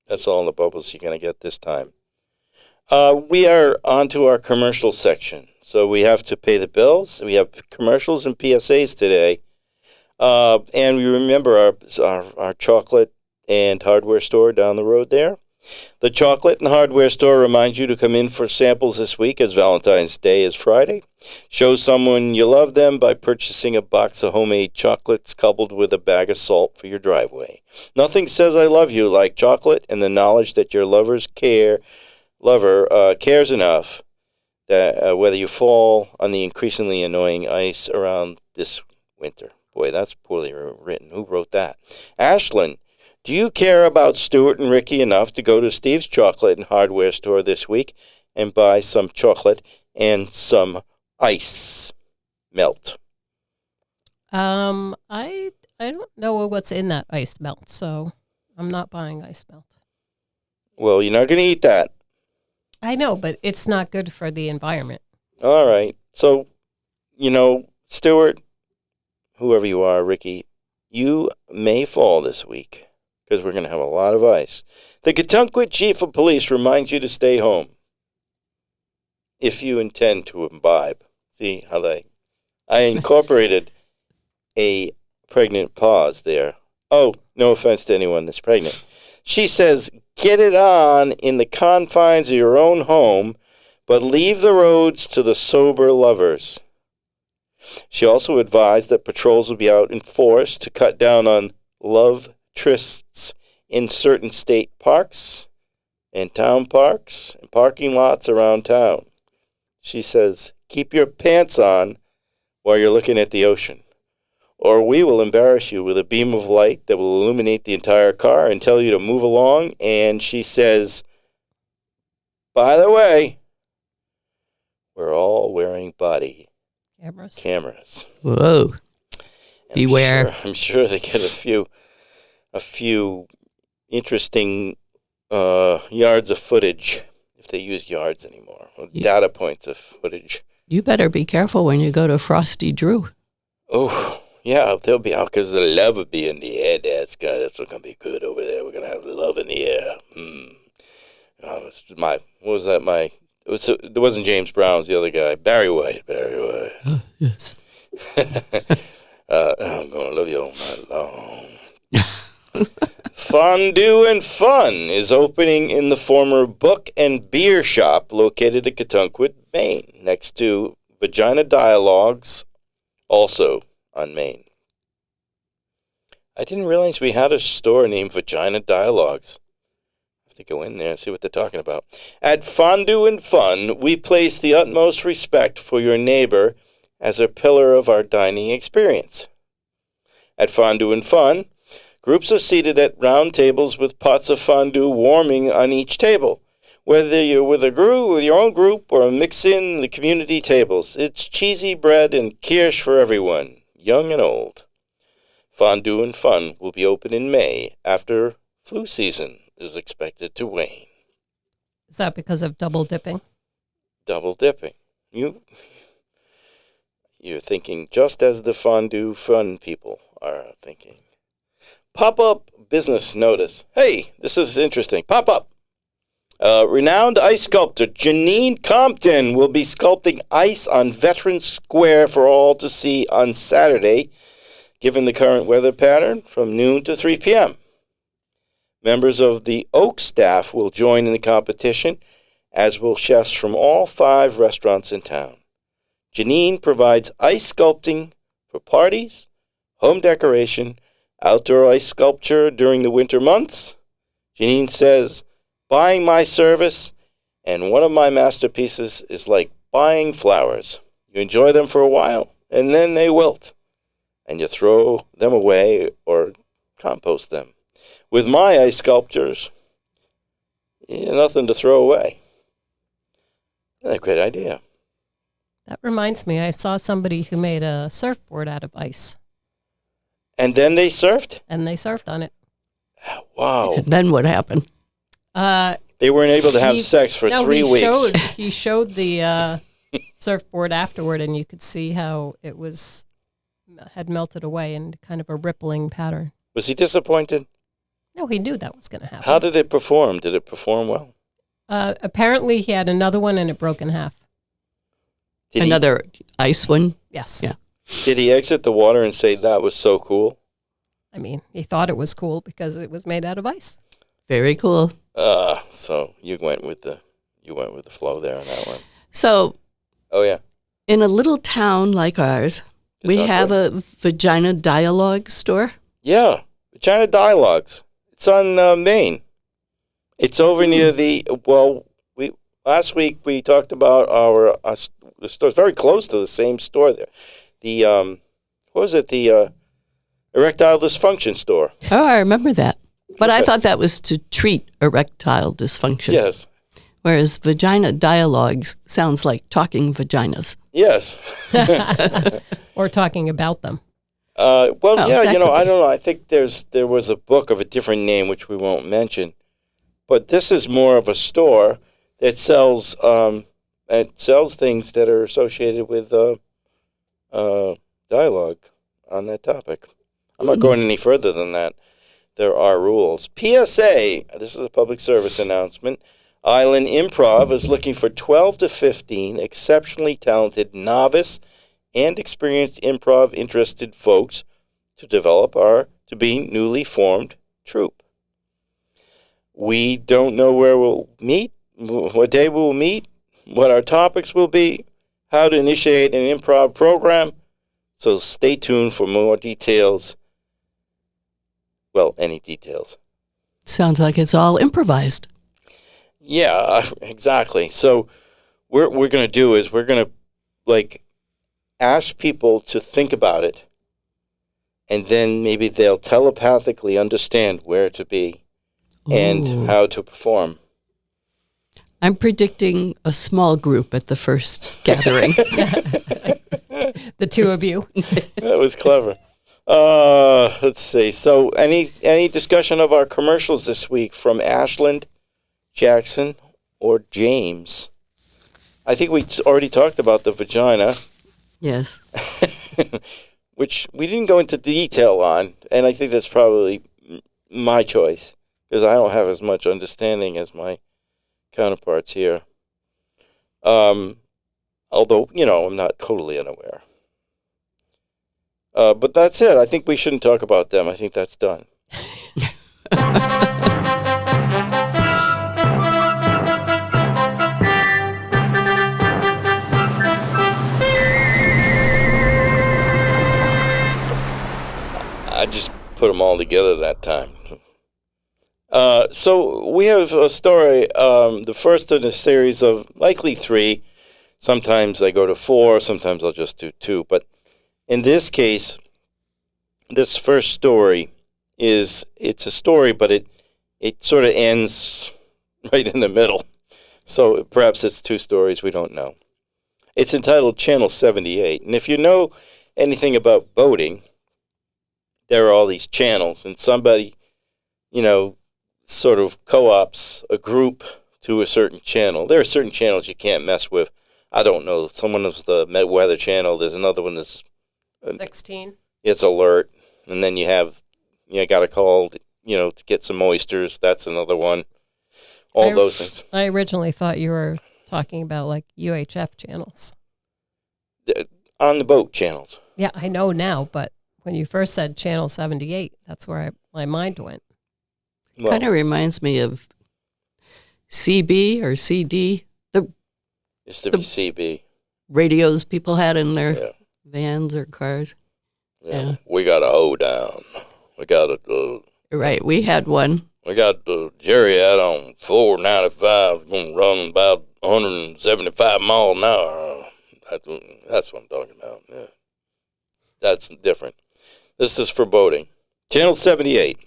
A: That's all the bubbles you're going to get this time. We are on to our commercial section. So we have to pay the bills. We have commercials and PSAs today. And we remember our chocolate and hardware store down the road there. The chocolate and hardware store reminds you to come in for samples this week, as Valentine's Day is Friday. Show someone you love them by purchasing a box of homemade chocolates coupled with a bag of salt for your driveway. Nothing says I love you like chocolate and the knowledge that your lover cares enough that whether you fall on the increasingly annoying ice around this winter. Boy, that's poorly written. Who wrote that? Ashlyn, do you care about Stuart and Ricky enough to go to Steve's Chocolate and Hardware store this week and buy some chocolate and some ice melt?
B: I don't know what's in that ice melt, so I'm not buying ice melt.
A: Well, you're not going to eat that.
B: I know, but it's not good for the environment.
A: All right. So, Stuart, whoever you are, Ricky, you may fall this week because we're going to have a lot of ice. The Katunkwit Chief of Police reminds you to stay home if you intend to imbibe. See how I incorporated a pregnant pause there. Oh, no offense to anyone that's pregnant. She says, get it on in the confines of your own home, but leave the roads to the sober lovers. She also advised that patrols will be out in force to cut down on love trysts in certain state parks and town parks and parking lots around town. She says, keep your pants on while you're looking at the ocean, or we will embarrass you with a beam of light that will illuminate the entire car and tell you to move along. And she says, by the way, we're all wearing body
B: Cameras.
A: cameras.
C: Whoa. Beware.
A: I'm sure they get a few interesting yards of footage, if they use yards anymore, or data points of footage.
C: You better be careful when you go to Frosty Drew.
A: Oh, yeah, they'll be out because the love will be in the air. That's what's going to be good over there. We're going to have love in the air. It wasn't James Brown, it was the other guy. Barry White.
C: Yes.
A: I'm going to love you all night long. Fondue and Fun is opening in the former Book and Beer Shop located in Katunkwit, Maine, next to Vagina Dialogues, also on Maine. I didn't realize we had a store named Vagina Dialogues. I have to go in there and see what they're talking about. At Fondue and Fun, we place the utmost respect for your neighbor as a pillar of our dining experience. At Fondue and Fun, groups are seated at round tables with pots of fondue warming on each table. Whether you're with your own group, or mix in the community tables, it's cheesy bread and kirsch for everyone, young and old. Fondue and Fun will be open in May after flu season is expected to wane.
B: Is that because of double dipping?
A: Double dipping. You're thinking just as the Fondue Fun people are thinking. Pop-up business notice. Hey, this is interesting. Pop-up. Renowned ice sculptor Janine Compton will be sculpting ice on Veterans Square for all to see on Saturday, given the current weather pattern, from noon to 3 p.m. Members of the Oak staff will join in the competition, as will chefs from all 5 restaurants in town. Janine provides ice sculpting for parties, home decoration, outdoor ice sculpture during the winter months. Janine says, buying my service and one of my masterpieces is like buying flowers. You enjoy them for a while, and then they wilt, and you throw them away or compost them. With my ice sculptures, nothing to throw away. That's a great idea.
B: That reminds me, I saw somebody who made a surfboard out of ice,
A: And then they surfed?
B: and they surfed on it.
A: Wow.
C: And then what happened?
A: They weren't able to have
B: He-
A: sex for
B: no,
A: 3 weeks.
B: He showed the surfboard afterward, and you could see how it had melted away in kind of a rippling pattern.
A: Was he disappointed?
B: No, he knew that was going to happen.
A: How did it perform? Did it perform well?
B: Apparently, he had another one, and it broke in half.
A: Did
C: Another ice one?
B: Yes.
C: Yeah.
A: Did he exit the water and say that was so cool?
B: I mean, he thought it was cool because it was made out of ice.
C: Very cool.
A: So you went with the flow there on that one.
C: So
A: Oh yeah.
C: in a little town like ours, we
A: It's
C: have
A: awkward.
C: a Vagina Dialogue store.
A: Yeah, China Dialogues. It's on Maine. It's over near last week we talked about the store. It's very close to the same store there. The what was it? The erectile dysfunction store.
C: Oh, I remember that. But I
A: Okay.
C: thought that was to treat erectile dysfunction.
A: Yes.
C: Whereas Vagina Dialogues sounds like talking vaginas.
A: Yes.
B: Or talking about them.
A: Well,
C: Oh,
A: yeah,
C: that could
A: I
C: be.
A: don't know. I think there was a book of a different name which we won't mention, but this is more of a store that sells things that are associated with dialogue on that topic. I'm not going any further than that. There are rules. PSA. This is a public service announcement. Island Improv is looking for 12 to 15 exceptionally talented novice and experienced improv interested folks to to be newly formed troupe. We don't know where we'll meet, what day we'll meet, what our topics will be, how to initiate an improv program, so stay tuned for more details. Well, any details.
C: Sounds like it's all improvised.
A: Yeah, exactly. So what we're going to do is we're going to ask people to think about it, and then maybe they'll telepathically understand where to be and
C: Ooh.
A: how to perform.
C: I'm predicting a small group at the first gathering.
B: The two of you.
A: That was clever. Let's see. So, any discussion of our commercials this week from Ashland, Jackson, or James? I think we already talked about the vagina,
C: Yes.
A: which we didn't go into detail on, and I think that's probably my choice because I don't have as much understanding as my counterparts here. Although, I'm not totally unaware. But that's it. I think we shouldn't talk about them. I think that's done. I just put them all together that time. So we have a story, the first in a series of likely 3. Sometimes I go to 4, sometimes I'll just do 2. But in this case, this first story it's a story, but it sort of ends right in the middle. So perhaps it's 2 stories, we don't know. It's entitled Channel 78. And if you know anything about boating, there are all these channels, and somebody, sort of co-ops a group to a certain channel. There are certain channels you can't mess with. I don't know. Someone is the Weather Channel. There's another one that's
B: 16.
A: It's alert, and then you got to call, to get some oysters. That's another one. All those things.
B: I originally thought you were talking about like UHF channels.
A: On the boat channels.
B: Yeah, I know now, but when you first said Channel 78, that's where my mind went.
A: Well,
C: Kind of reminds me of CB or CD, the
A: used to be CB.
C: radios people had in their
A: Yeah.
C: vans or cars. Yeah.
A: We got a hoedown. We got a.
C: Right. We had one.
A: We got Jerry out on 495, going to run about 175 miles an hour. That's what I'm talking about. Yeah. That's different. This is for boating. Channel 78.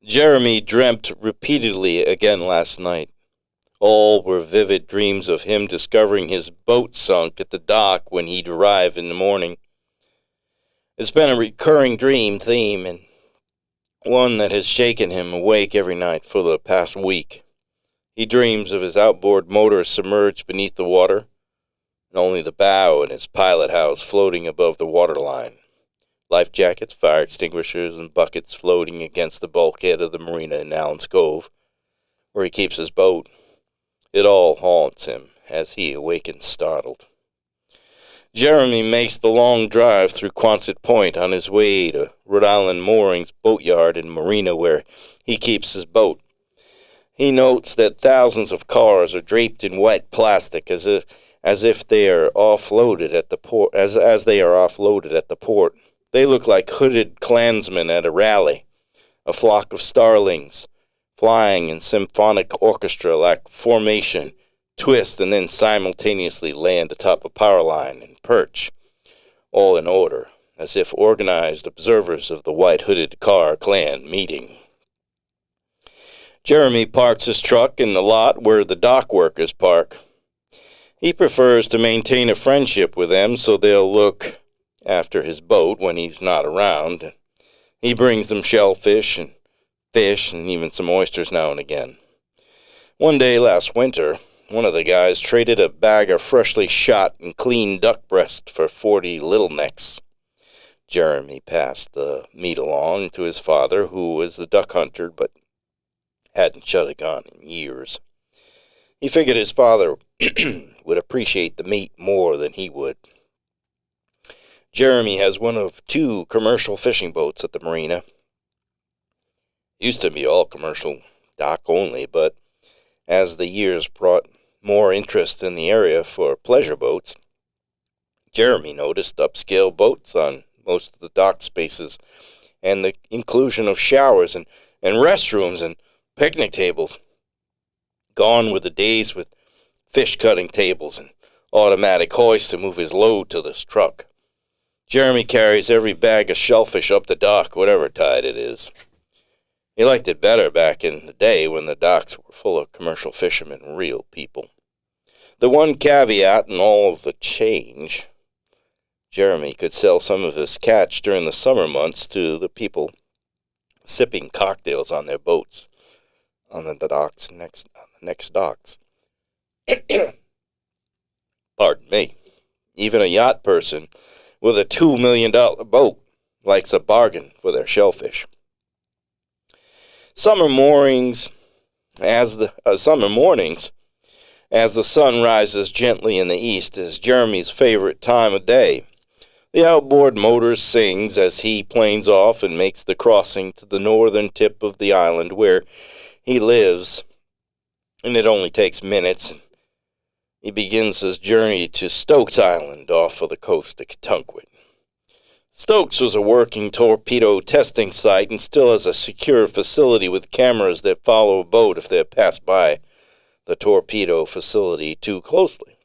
A: Jeremy dreamt repeatedly again last night. All were vivid dreams of him discovering his boat sunk at the dock when he'd arrive in the morning. It's been a recurring dream theme, and one that has shaken him awake every night for the past week. He dreams of his outboard motor submerged beneath the water, and only the bow and his pilot house floating above the waterline. Life jackets, fire extinguishers, and buckets floating against the bulkhead of the marina in Allen's Cove, where he keeps his boat. It all haunts him as he awakens startled. Jeremy makes the long drive through Quonset Point on his way to Rhode Island Moorings boatyard and marina where he keeps his boat. He notes that thousands of cars are draped in wet plastic as if they are offloaded at the port. As they are offloaded at the port, they look like hooded Klansmen at a rally, a flock of starlings flying in symphonic orchestra like formation, twist, and then simultaneously land atop a power line and perch, all in order, as if organized observers of the white-hooded car clan meeting. Jeremy parks his truck in the lot where the dock workers park. He prefers to maintain a friendship with them so they'll look after his boat when he's not around. He brings them shellfish and fish and even some oysters now and again. One day last winter, one of the guys traded a bag of freshly shot and clean duck breast for 40 little necks. Jeremy passed the meat along to his father, who was the duck hunter but hadn't shot a gun in years. He figured his father would appreciate the meat more than he would. Jeremy has one of 2 commercial fishing boats at the marina. Used to be all commercial, dock only, but as the years brought more interest in the area for pleasure boats, Jeremy noticed upscale boats on most of the dock spaces and the inclusion of showers and restrooms and picnic tables. Gone were the days with fish cutting tables and automatic hoist to move his load to this truck. Jeremy carries every bag of shellfish up the dock, whatever tide it is. He liked it better back in the day when the docks were full of commercial fishermen, real people. The one caveat in all of the change, Jeremy could sell some of his catch during the summer months to the people sipping cocktails on their boats on the next docks. Pardon me. Even a yacht person with a $2 million boat likes a bargain for their shellfish. Summer mornings, as the sun rises gently in the east, is Jeremy's favorite time of day. The outboard motor sings as he planes off and makes the crossing to the northern tip of the island where he lives, and it only takes minutes. He begins his journey to Stokes Island off of the coast of Kentucky. Stokes was a working torpedo testing site and still has a secure facility with cameras that follow a boat if they pass by the torpedo facility too closely.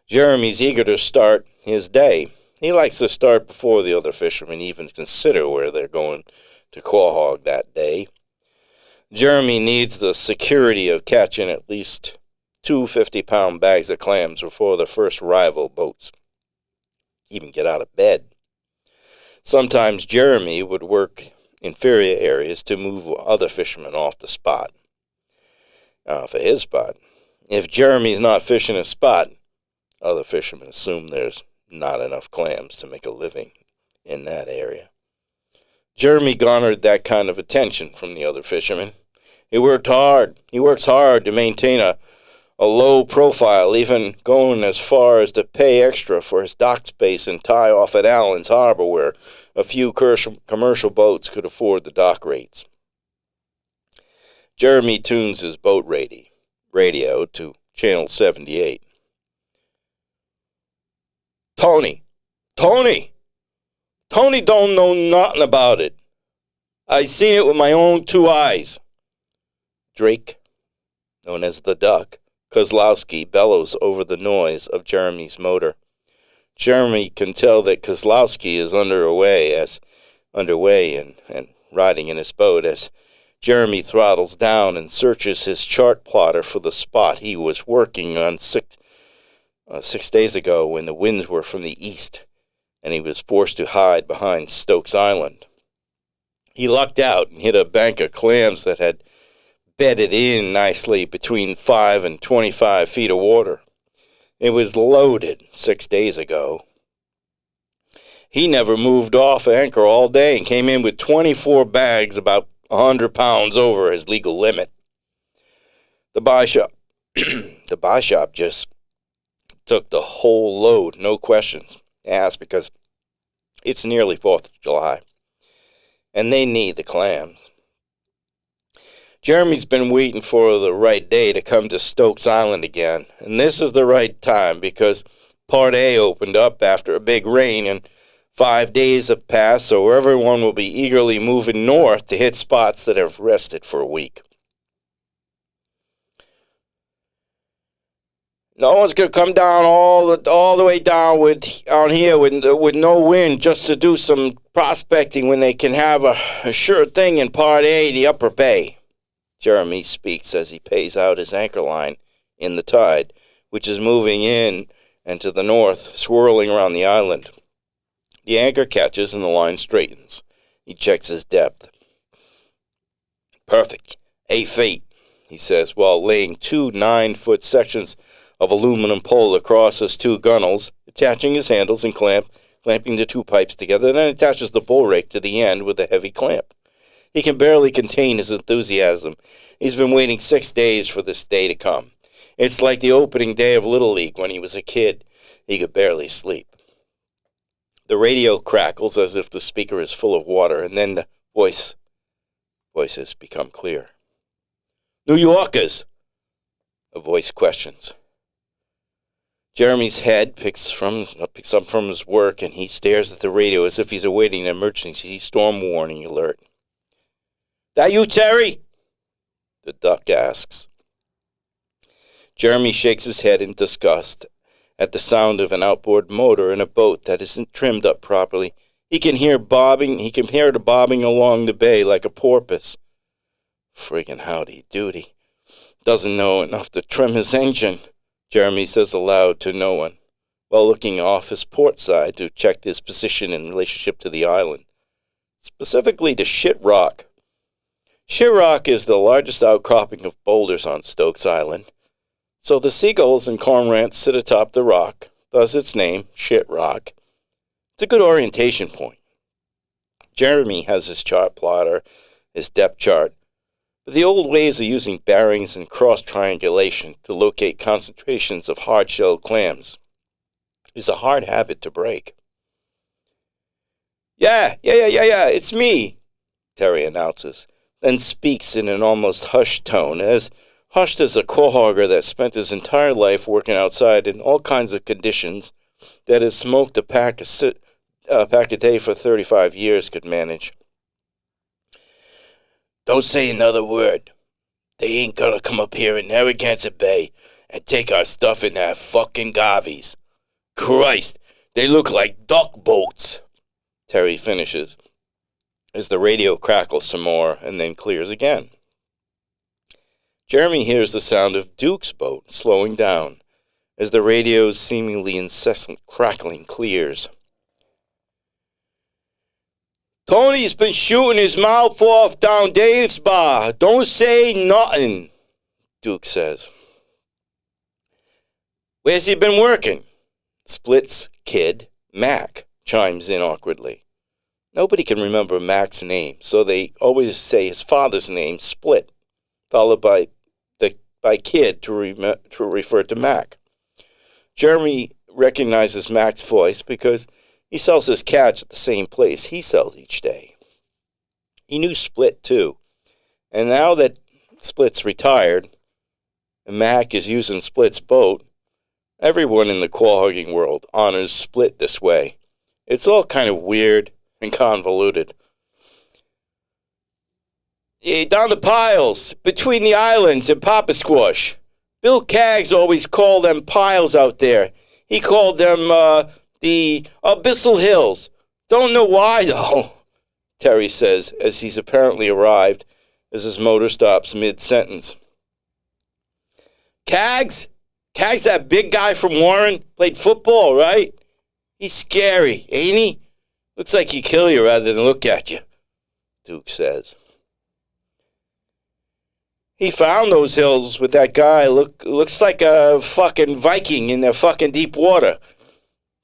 A: Jeremy's eager to start his day. He likes to start before the other fishermen even consider where they're going to quahog that day. Jeremy needs the security of catching at least 2 50-pound bags of clams before the first rival boats even get out of bed. Sometimes Jeremy would work inferior areas to move other fishermen off the spot, for his spot. If Jeremy's not fishing a spot, other fishermen assume there's not enough clams to make a living in that area. Jeremy garnered that kind of attention from the other fishermen. He works hard to maintain a low profile, even going as far as to pay extra for his dock space and tie off at Allen's Harbor, where a few commercial boats could afford the dock rates. Jeremy tunes his boat radio to channel 78. Tony don't know nothing about it. I seen it with my own 2 eyes. Drake, known as the Duck, Kozlowski bellows over the noise of Jeremy's motor. Jeremy can tell that Kozlowski is underway and riding in his boat as Jeremy throttles down and searches his chart plotter for the spot he was working on 6 days ago when the winds were from the east and he was forced to hide behind Stokes Island. He lucked out and hit a bank of clams that had bedded in nicely between 5 and 25 feet of water. It was loaded 6 days ago. He never moved off anchor all day and came in with 24 bags about 100 pounds over his legal limit. The buy shop just took the whole load, no questions asked, because it's nearly 4th of July, and they need the clams. Jeremy's been waiting for the right day to come to Stokes Island again, and this is the right time because Part A opened up after a big rain, and 5 days have passed, so everyone will be eagerly moving north to hit spots that have rested for a week. No one's going to come down all the way down on here with no wind just to do some prospecting when they can have a sure thing in Part A, the Upper Bay. Jeremy speaks as he pays out his anchor line in the tide, which is moving in and to the north, swirling around the island. The anchor catches and the line straightens. He checks his depth. Perfect. 8 feet, he says, while laying 2 9-foot sections of aluminum pole across his 2 gunnels, attaching his handles and clamping the 2 pipes together, then attaches the bull rake to the end with a heavy clamp. He can barely contain his enthusiasm. He's been waiting 6 days for this day to come. It's like the opening day of Little League when he was a kid. He could barely sleep. The radio crackles as if the speaker is full of water, and then the voices become clear. New Yorkers, a voice questions. Jeremy's head picks up from his work, and he stares at the radio as if he's awaiting an emergency storm warning alert. That you, Terry? The Duck asks. Jeremy shakes his head in disgust at the sound of an outboard motor in a boat that isn't trimmed up properly. He can hear the bobbing along the bay like a porpoise. Friggin' howdy doody. Doesn't know enough to trim his engine. Jeremy says aloud to no one, while looking off his port side to check his position in relationship to the island, specifically to Shit Rock. Shit Rock is the largest outcropping of boulders on Stokes Island, so the seagulls and cormorants sit atop the rock, thus its name, Shit Rock. It's a good orientation point. Jeremy has his chart plotter, his depth chart, but the old ways of using bearings and cross-triangulation to locate concentrations of hard-shelled clams is a hard habit to break. Yeah, it's me, Terry announces, then speaks in an almost hushed tone, as hushed as a quahogger that spent his entire life working outside in all kinds of conditions that has smoked a pack a day for 35 years could manage. Don't say another word. They ain't gonna come up here in Narragansett Bay and take our stuff in their fucking gavies. Christ, they look like duck boats, Terry finishes, as the radio crackles some more and then clears again. Jeremy hears the sound of Duke's boat slowing down as the radio's seemingly incessant crackling clears. Tony's been shooting his mouth off down Dave's bar. Don't say nothing, Duke says. Where's he been working? Split's kid, Mac, chimes in awkwardly. Nobody can remember Mac's name, so they always say his father's name, Split, followed by kid to refer to Mac. Jeremy recognizes Mac's voice because he sells his catch at the same place he sells each day. He knew Split, too. And now that Split's retired, and Mac is using Split's boat, everyone in the quahogging world honors Split this way. It's all kind of weird and convoluted. Down the piles, between the islands and Papasquash. Bill Caggs always called them piles out there. He called them, the Abyssal Hills. Don't know why, though, Terry says, as he's apparently arrived, as his motor stops mid-sentence. Caggs, that big guy from Warren, played football, right? He's scary, ain't he? Looks like he'd kill you rather than look at you, Duke says. He found those hills with that guy. Looks like a fucking Viking in the fucking deep water.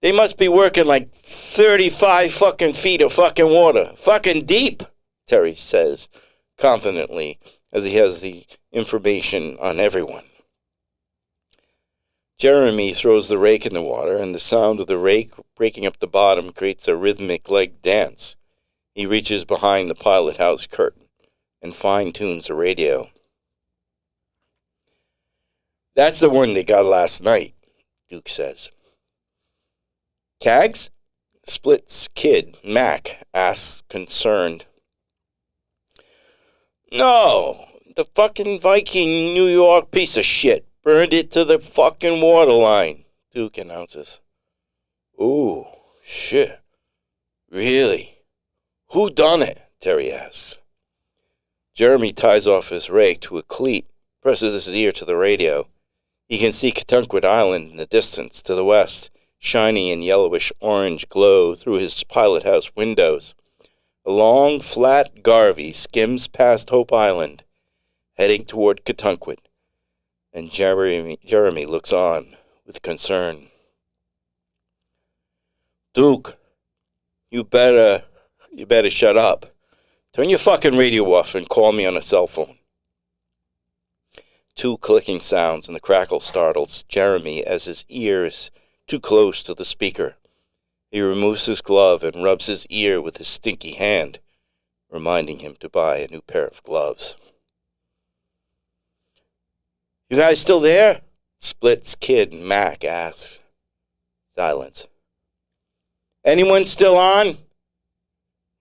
A: They must be working like 35 fucking feet of fucking water. Fucking deep, Terry says confidently, as he has the information on everyone. Jeremy throws the rake in the water, and the sound of the rake breaking up the bottom creates a rhythmic leg dance. He reaches behind the pilot house curtain and fine-tunes the radio. That's the one they got last night, Duke says. Caggs? Split's kid, Mac, asks, concerned. No, the fucking Viking New York piece of shit burned it to the fucking waterline, Duke announces. Ooh, shit. Really? Who done it? Terry asks. Jeremy ties off his rake to a cleat, presses his ear to the radio. He can see Catunquet Island in the distance to the west, shining in yellowish-orange glow through his pilot house windows. A long, flat Garvey skims past Hope Island, heading toward Catunquet, and Jeremy looks on with concern. Duke, you better shut up. Turn your fucking radio off and call me on a cell phone. Two clicking sounds, and the crackle startles Jeremy as his ear is too close to the speaker. He removes his glove and rubs his ear with his stinky hand, reminding him to buy a new pair of gloves. You guys still there? Split's kid, Mac, asks. Silence. Anyone still on?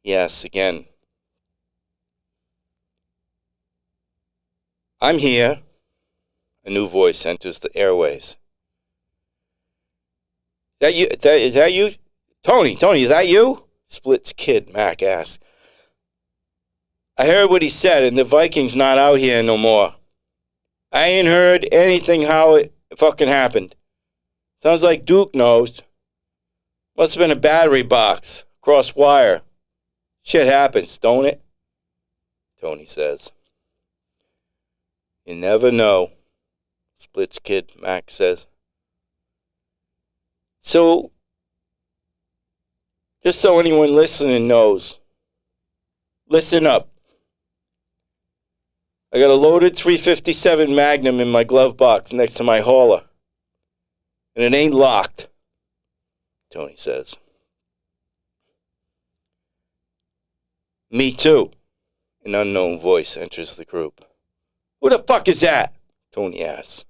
A: Yes, again. I'm here. A new voice enters the airways. Is that you? Tony, is that you? Split's kid, Mac, asks. I heard what he said, and the Viking's not out here no more. I ain't heard anything how It fucking happened. Sounds like Duke knows. Must have been a battery box. Cross wire. Shit happens, don't it? Tony says. You never know, Splits kid Max says. So, just so anyone listening knows, listen up. I got a loaded 357 Magnum in my glove box next to my hauler. And it ain't locked, Tony says. Me too, an unknown voice enters the group. Who the fuck is that? Tony asks.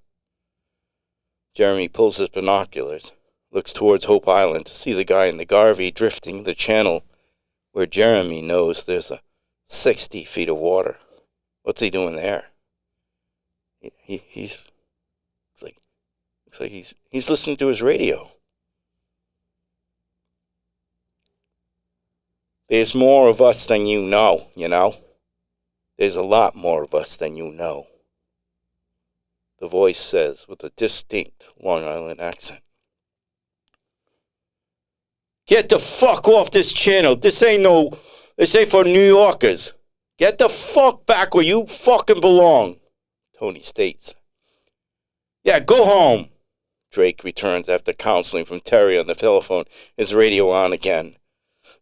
A: Jeremy pulls his binoculars, looks towards Hope Island to see the guy in the Garvey drifting the channel where Jeremy knows there's a 60 feet of water. What's he doing there? He's looks like he's listening to his radio. There's more of us than you know, you know? There's a lot more of us than you know. The voice says with a distinct Long Island accent. Get the fuck off this channel. This ain't for New Yorkers. Get the fuck back where you fucking belong, Tony states. Yeah, go home. Drake returns after counseling from Terry on the telephone, his radio on again.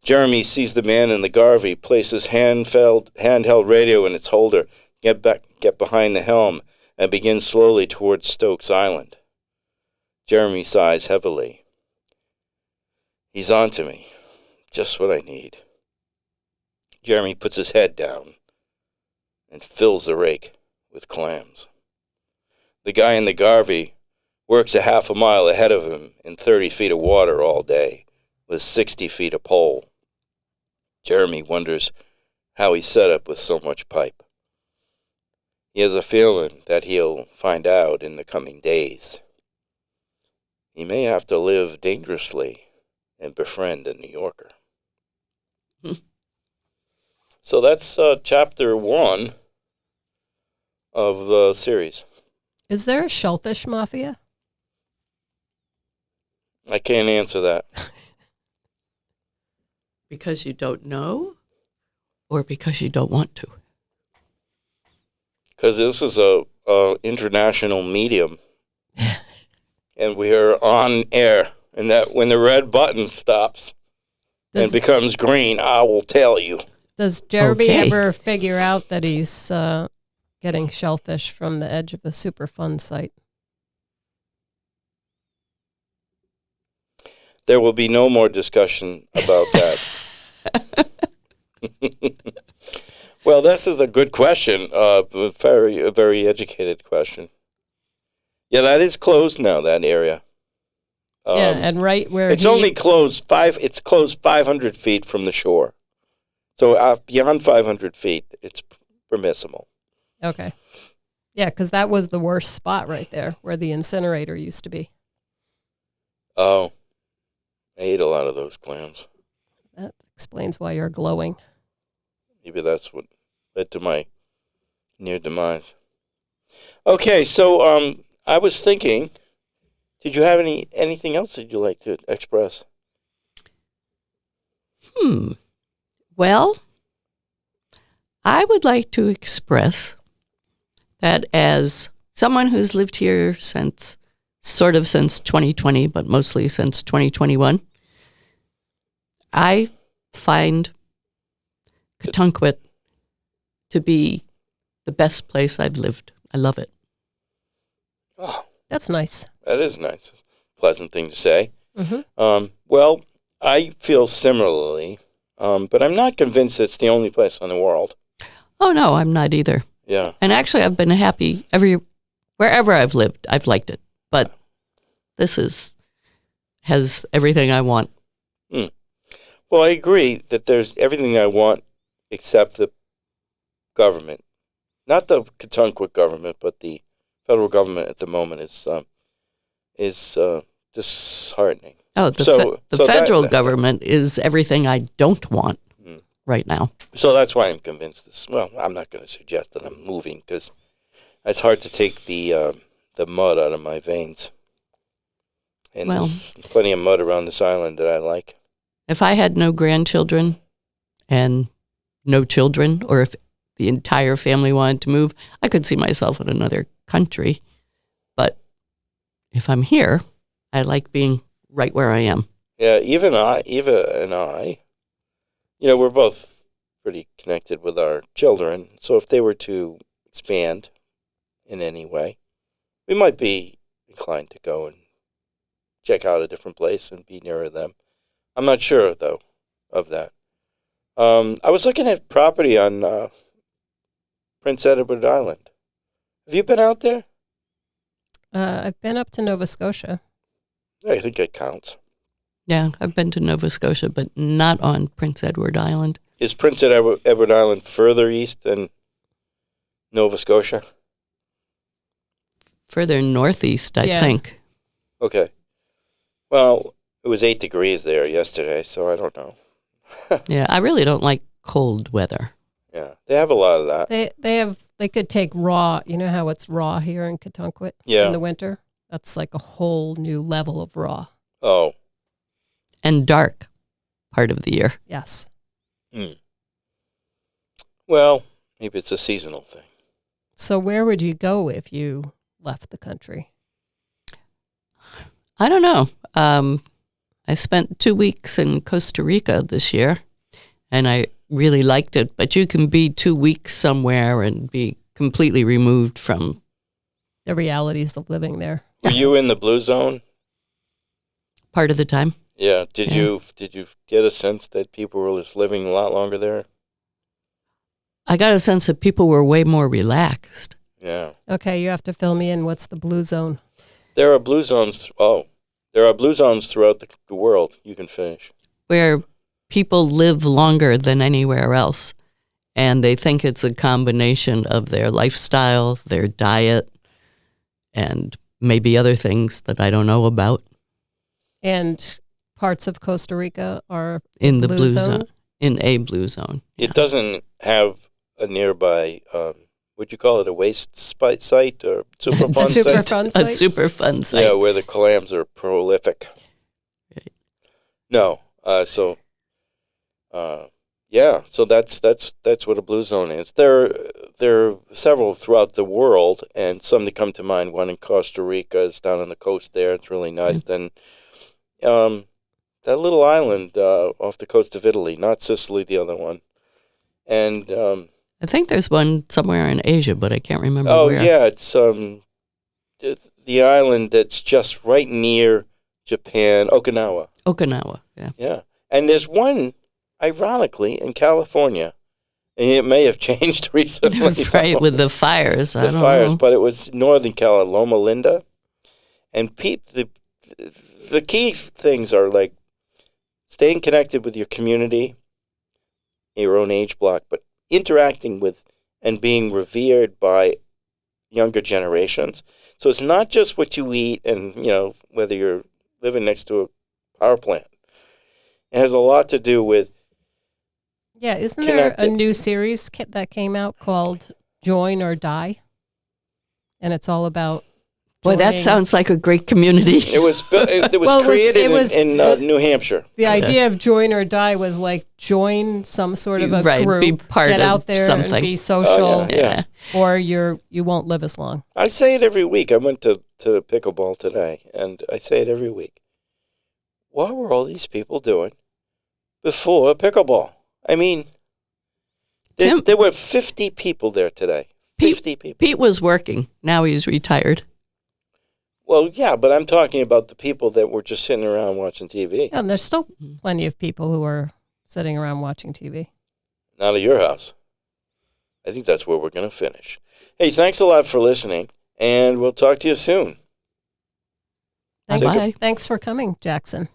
A: Jeremy sees the man in the Garvey place his handheld radio in its holder, get behind the helm, and begin slowly towards Stokes Island. Jeremy sighs heavily. He's on to me. Just what I need. Jeremy puts his head down and fills the rake with clams. The guy in the Garvey works a half a mile ahead of him in 30 feet of water all day, with 60 feet of pole. Jeremy wonders how he's set up with so much pipe. He has a feeling that he'll find out in the coming days. He may have to live dangerously and befriend a New Yorker. So that's chapter 1 of the series.
B: Is there a shellfish mafia?
A: I can't answer that.
C: Because you don't know or because you don't want to?
A: Because this is a international medium. And we are on air. And that when the red button stops and becomes green, I will tell you.
B: Does Jeremy
C: Okay.
B: ever figure out that he's getting shellfish from the edge of a Superfund site?
A: There will be no more discussion about that. Well, this is a good question. A very educated question. Yeah, that is closed now, that area.
B: Yeah, and right where
A: It's only closed it's closed 500 feet from the shore. So beyond 500 feet, it's permissible.
B: Okay. Yeah, because that was the worst spot right there where the incinerator used to be.
A: Oh, I ate a lot of those clams.
B: That explains why you're glowing.
A: Maybe that's what led to my near demise. Okay, so I was thinking, did you have anything else that you'd like to express?
C: Well, I would like to express that as someone who's lived here since 2020, but mostly since 2021, I find Cotuncquit to be the best place I've lived. I love it.
A: Oh,
B: That's nice.
A: that is nice. Pleasant thing to say.
B: Mm-hmm.
A: Well, I feel similarly, but I'm not convinced it's the only place in the world.
C: Oh, no, I'm not either.
A: Yeah.
C: And actually, I've been happy wherever I've lived. I've liked it. But this has everything I want.
A: Well, I agree that there's everything I want except the government. Not the Cotuncquit government, but the federal government at the moment is disheartening.
C: Oh, the
A: So
C: federal
A: that-
C: government is everything I don't want right now.
A: So that's why I'm convinced this. Well, I'm not going to suggest that I'm moving because it's hard to take the the mud out of my veins. And
C: Well-
A: there's plenty of mud around this island that I like.
C: If I had no grandchildren and no children, or if the entire family wanted to move, I could see myself in another country. But if I'm here, I like being right where I am.
A: Yeah, Eva and I, we're both pretty connected with our children. So if they were to expand in any way, we might be inclined to go and check out a different place and be nearer them. I'm not sure, though, of that. I was looking at property on Prince Edward Island. Have you been out there?
B: I've been up to Nova Scotia.
A: I think it counts.
C: Yeah, I've been to Nova Scotia, but not on Prince Edward Island.
A: Is Prince Edward Island further east than Nova Scotia?
C: Further northeast, I
B: Yeah.
C: think.
A: Okay. Well, it was 8 degrees there yesterday, so I don't know.
C: Yeah, I really don't like cold weather.
A: Yeah, they have a lot of that.
B: They could take raw. You know how it's raw here in Katunkwit
A: Yeah.
B: in the winter. That's like a whole new level of raw.
A: Oh,
C: And dark part of the year.
B: Yes.
A: well, maybe it's a seasonal thing.
B: So where would you go if you left the country?
C: I don't know. I spent 2 weeks in Costa Rica this year, and I really liked it. But you can be 2 weeks somewhere and be completely removed from.
B: The realities of living there.
A: Were you in the blue zone?
C: Part of the time.
A: Yeah. Did
C: Yeah.
A: you get a sense that people were just living a lot longer there?
C: I got a sense that people were way more relaxed.
A: Yeah.
B: Okay, you have to fill me in. What's the blue zone?
A: There are blue zones. There are blue zones throughout the world. You can finish.
C: Where people live longer than anywhere else. And they think it's a combination of their lifestyle, their diet, and maybe other things that I don't know about
B: And parts of Costa Rica are
C: in the
B: Blue
C: blue
B: zone?
C: zone. In a blue zone.
A: It doesn't have a nearby, would you call it a waste site or Superfund
B: a super
A: site?
B: fun
C: A
B: site.
C: super fun site.
A: Yeah, where the clams are prolific.
C: Right.
A: No, yeah. So that's what a blue zone is. There are several throughout the world, and some that come to mind. One in Costa Rica is down on the coast there. It's really nice. Then, that little island off the coast of Italy, not Sicily, the other one, and
C: I think there's one somewhere in Asia, but I can't remember
A: oh
C: where.
A: yeah, it's the island that's just right near Japan, Okinawa.
C: Okinawa. Yeah.
A: Yeah. And there's one, ironically, in California. And it may have changed recently.
C: Right, with the fires. I
A: the
C: don't
A: fires,
C: know.
A: but it was Northern California, Loma Linda. And the key things are like staying connected with your community, your own age block, but interacting with and being revered by younger generations. So it's not just what you eat and, whether you're living next to a power plant. It has a lot to do with
B: Yeah, isn't there a
A: Connected.
B: new series that came out called Join or Die? And it's all about
C: Boy, that
B: joining-
C: sounds like a great community.
A: it was built, it was
B: Well, it was-
A: created
B: it was-
A: in New Hampshire.
B: The idea of join or die was like join some sort of a
C: Right,
B: group,
C: be part
B: get
C: of
B: out there
C: something.
B: and be social,
A: yeah.
B: or you won't live as long.
A: I say it every week. I went to pickleball today, and I say it every week. What were all these people doing before pickleball? I mean,
C: Tim-
A: there were 50 people there today. 50 people.
C: Pete was working. Now he's retired.
A: Well, yeah, but I'm talking about the people that were just sitting around watching TV.
B: Yeah, and there's still plenty of people who are sitting around watching TV.
A: Not at your house. I think that's where we're going to finish. Hey, thanks a lot for listening, and we'll talk to you soon.
C: Bye-bye.
B: Thanks for coming, Jackson.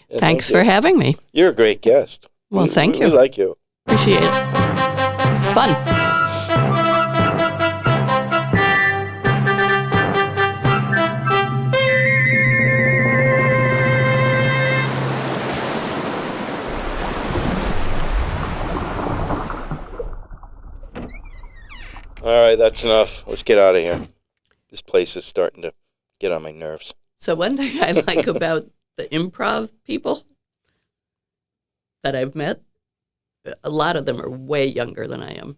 A: Yeah,
C: Thanks
A: thank
C: for
A: you.
C: having me.
A: You're a great guest.
C: Well, thank
A: We
C: you.
A: like you.
C: Appreciate it. It's fun.
A: All right, that's enough. Let's get out of here. This place is starting to get on my nerves.
C: So one thing I like about the improv people that I've met, a lot of them are way younger than I am.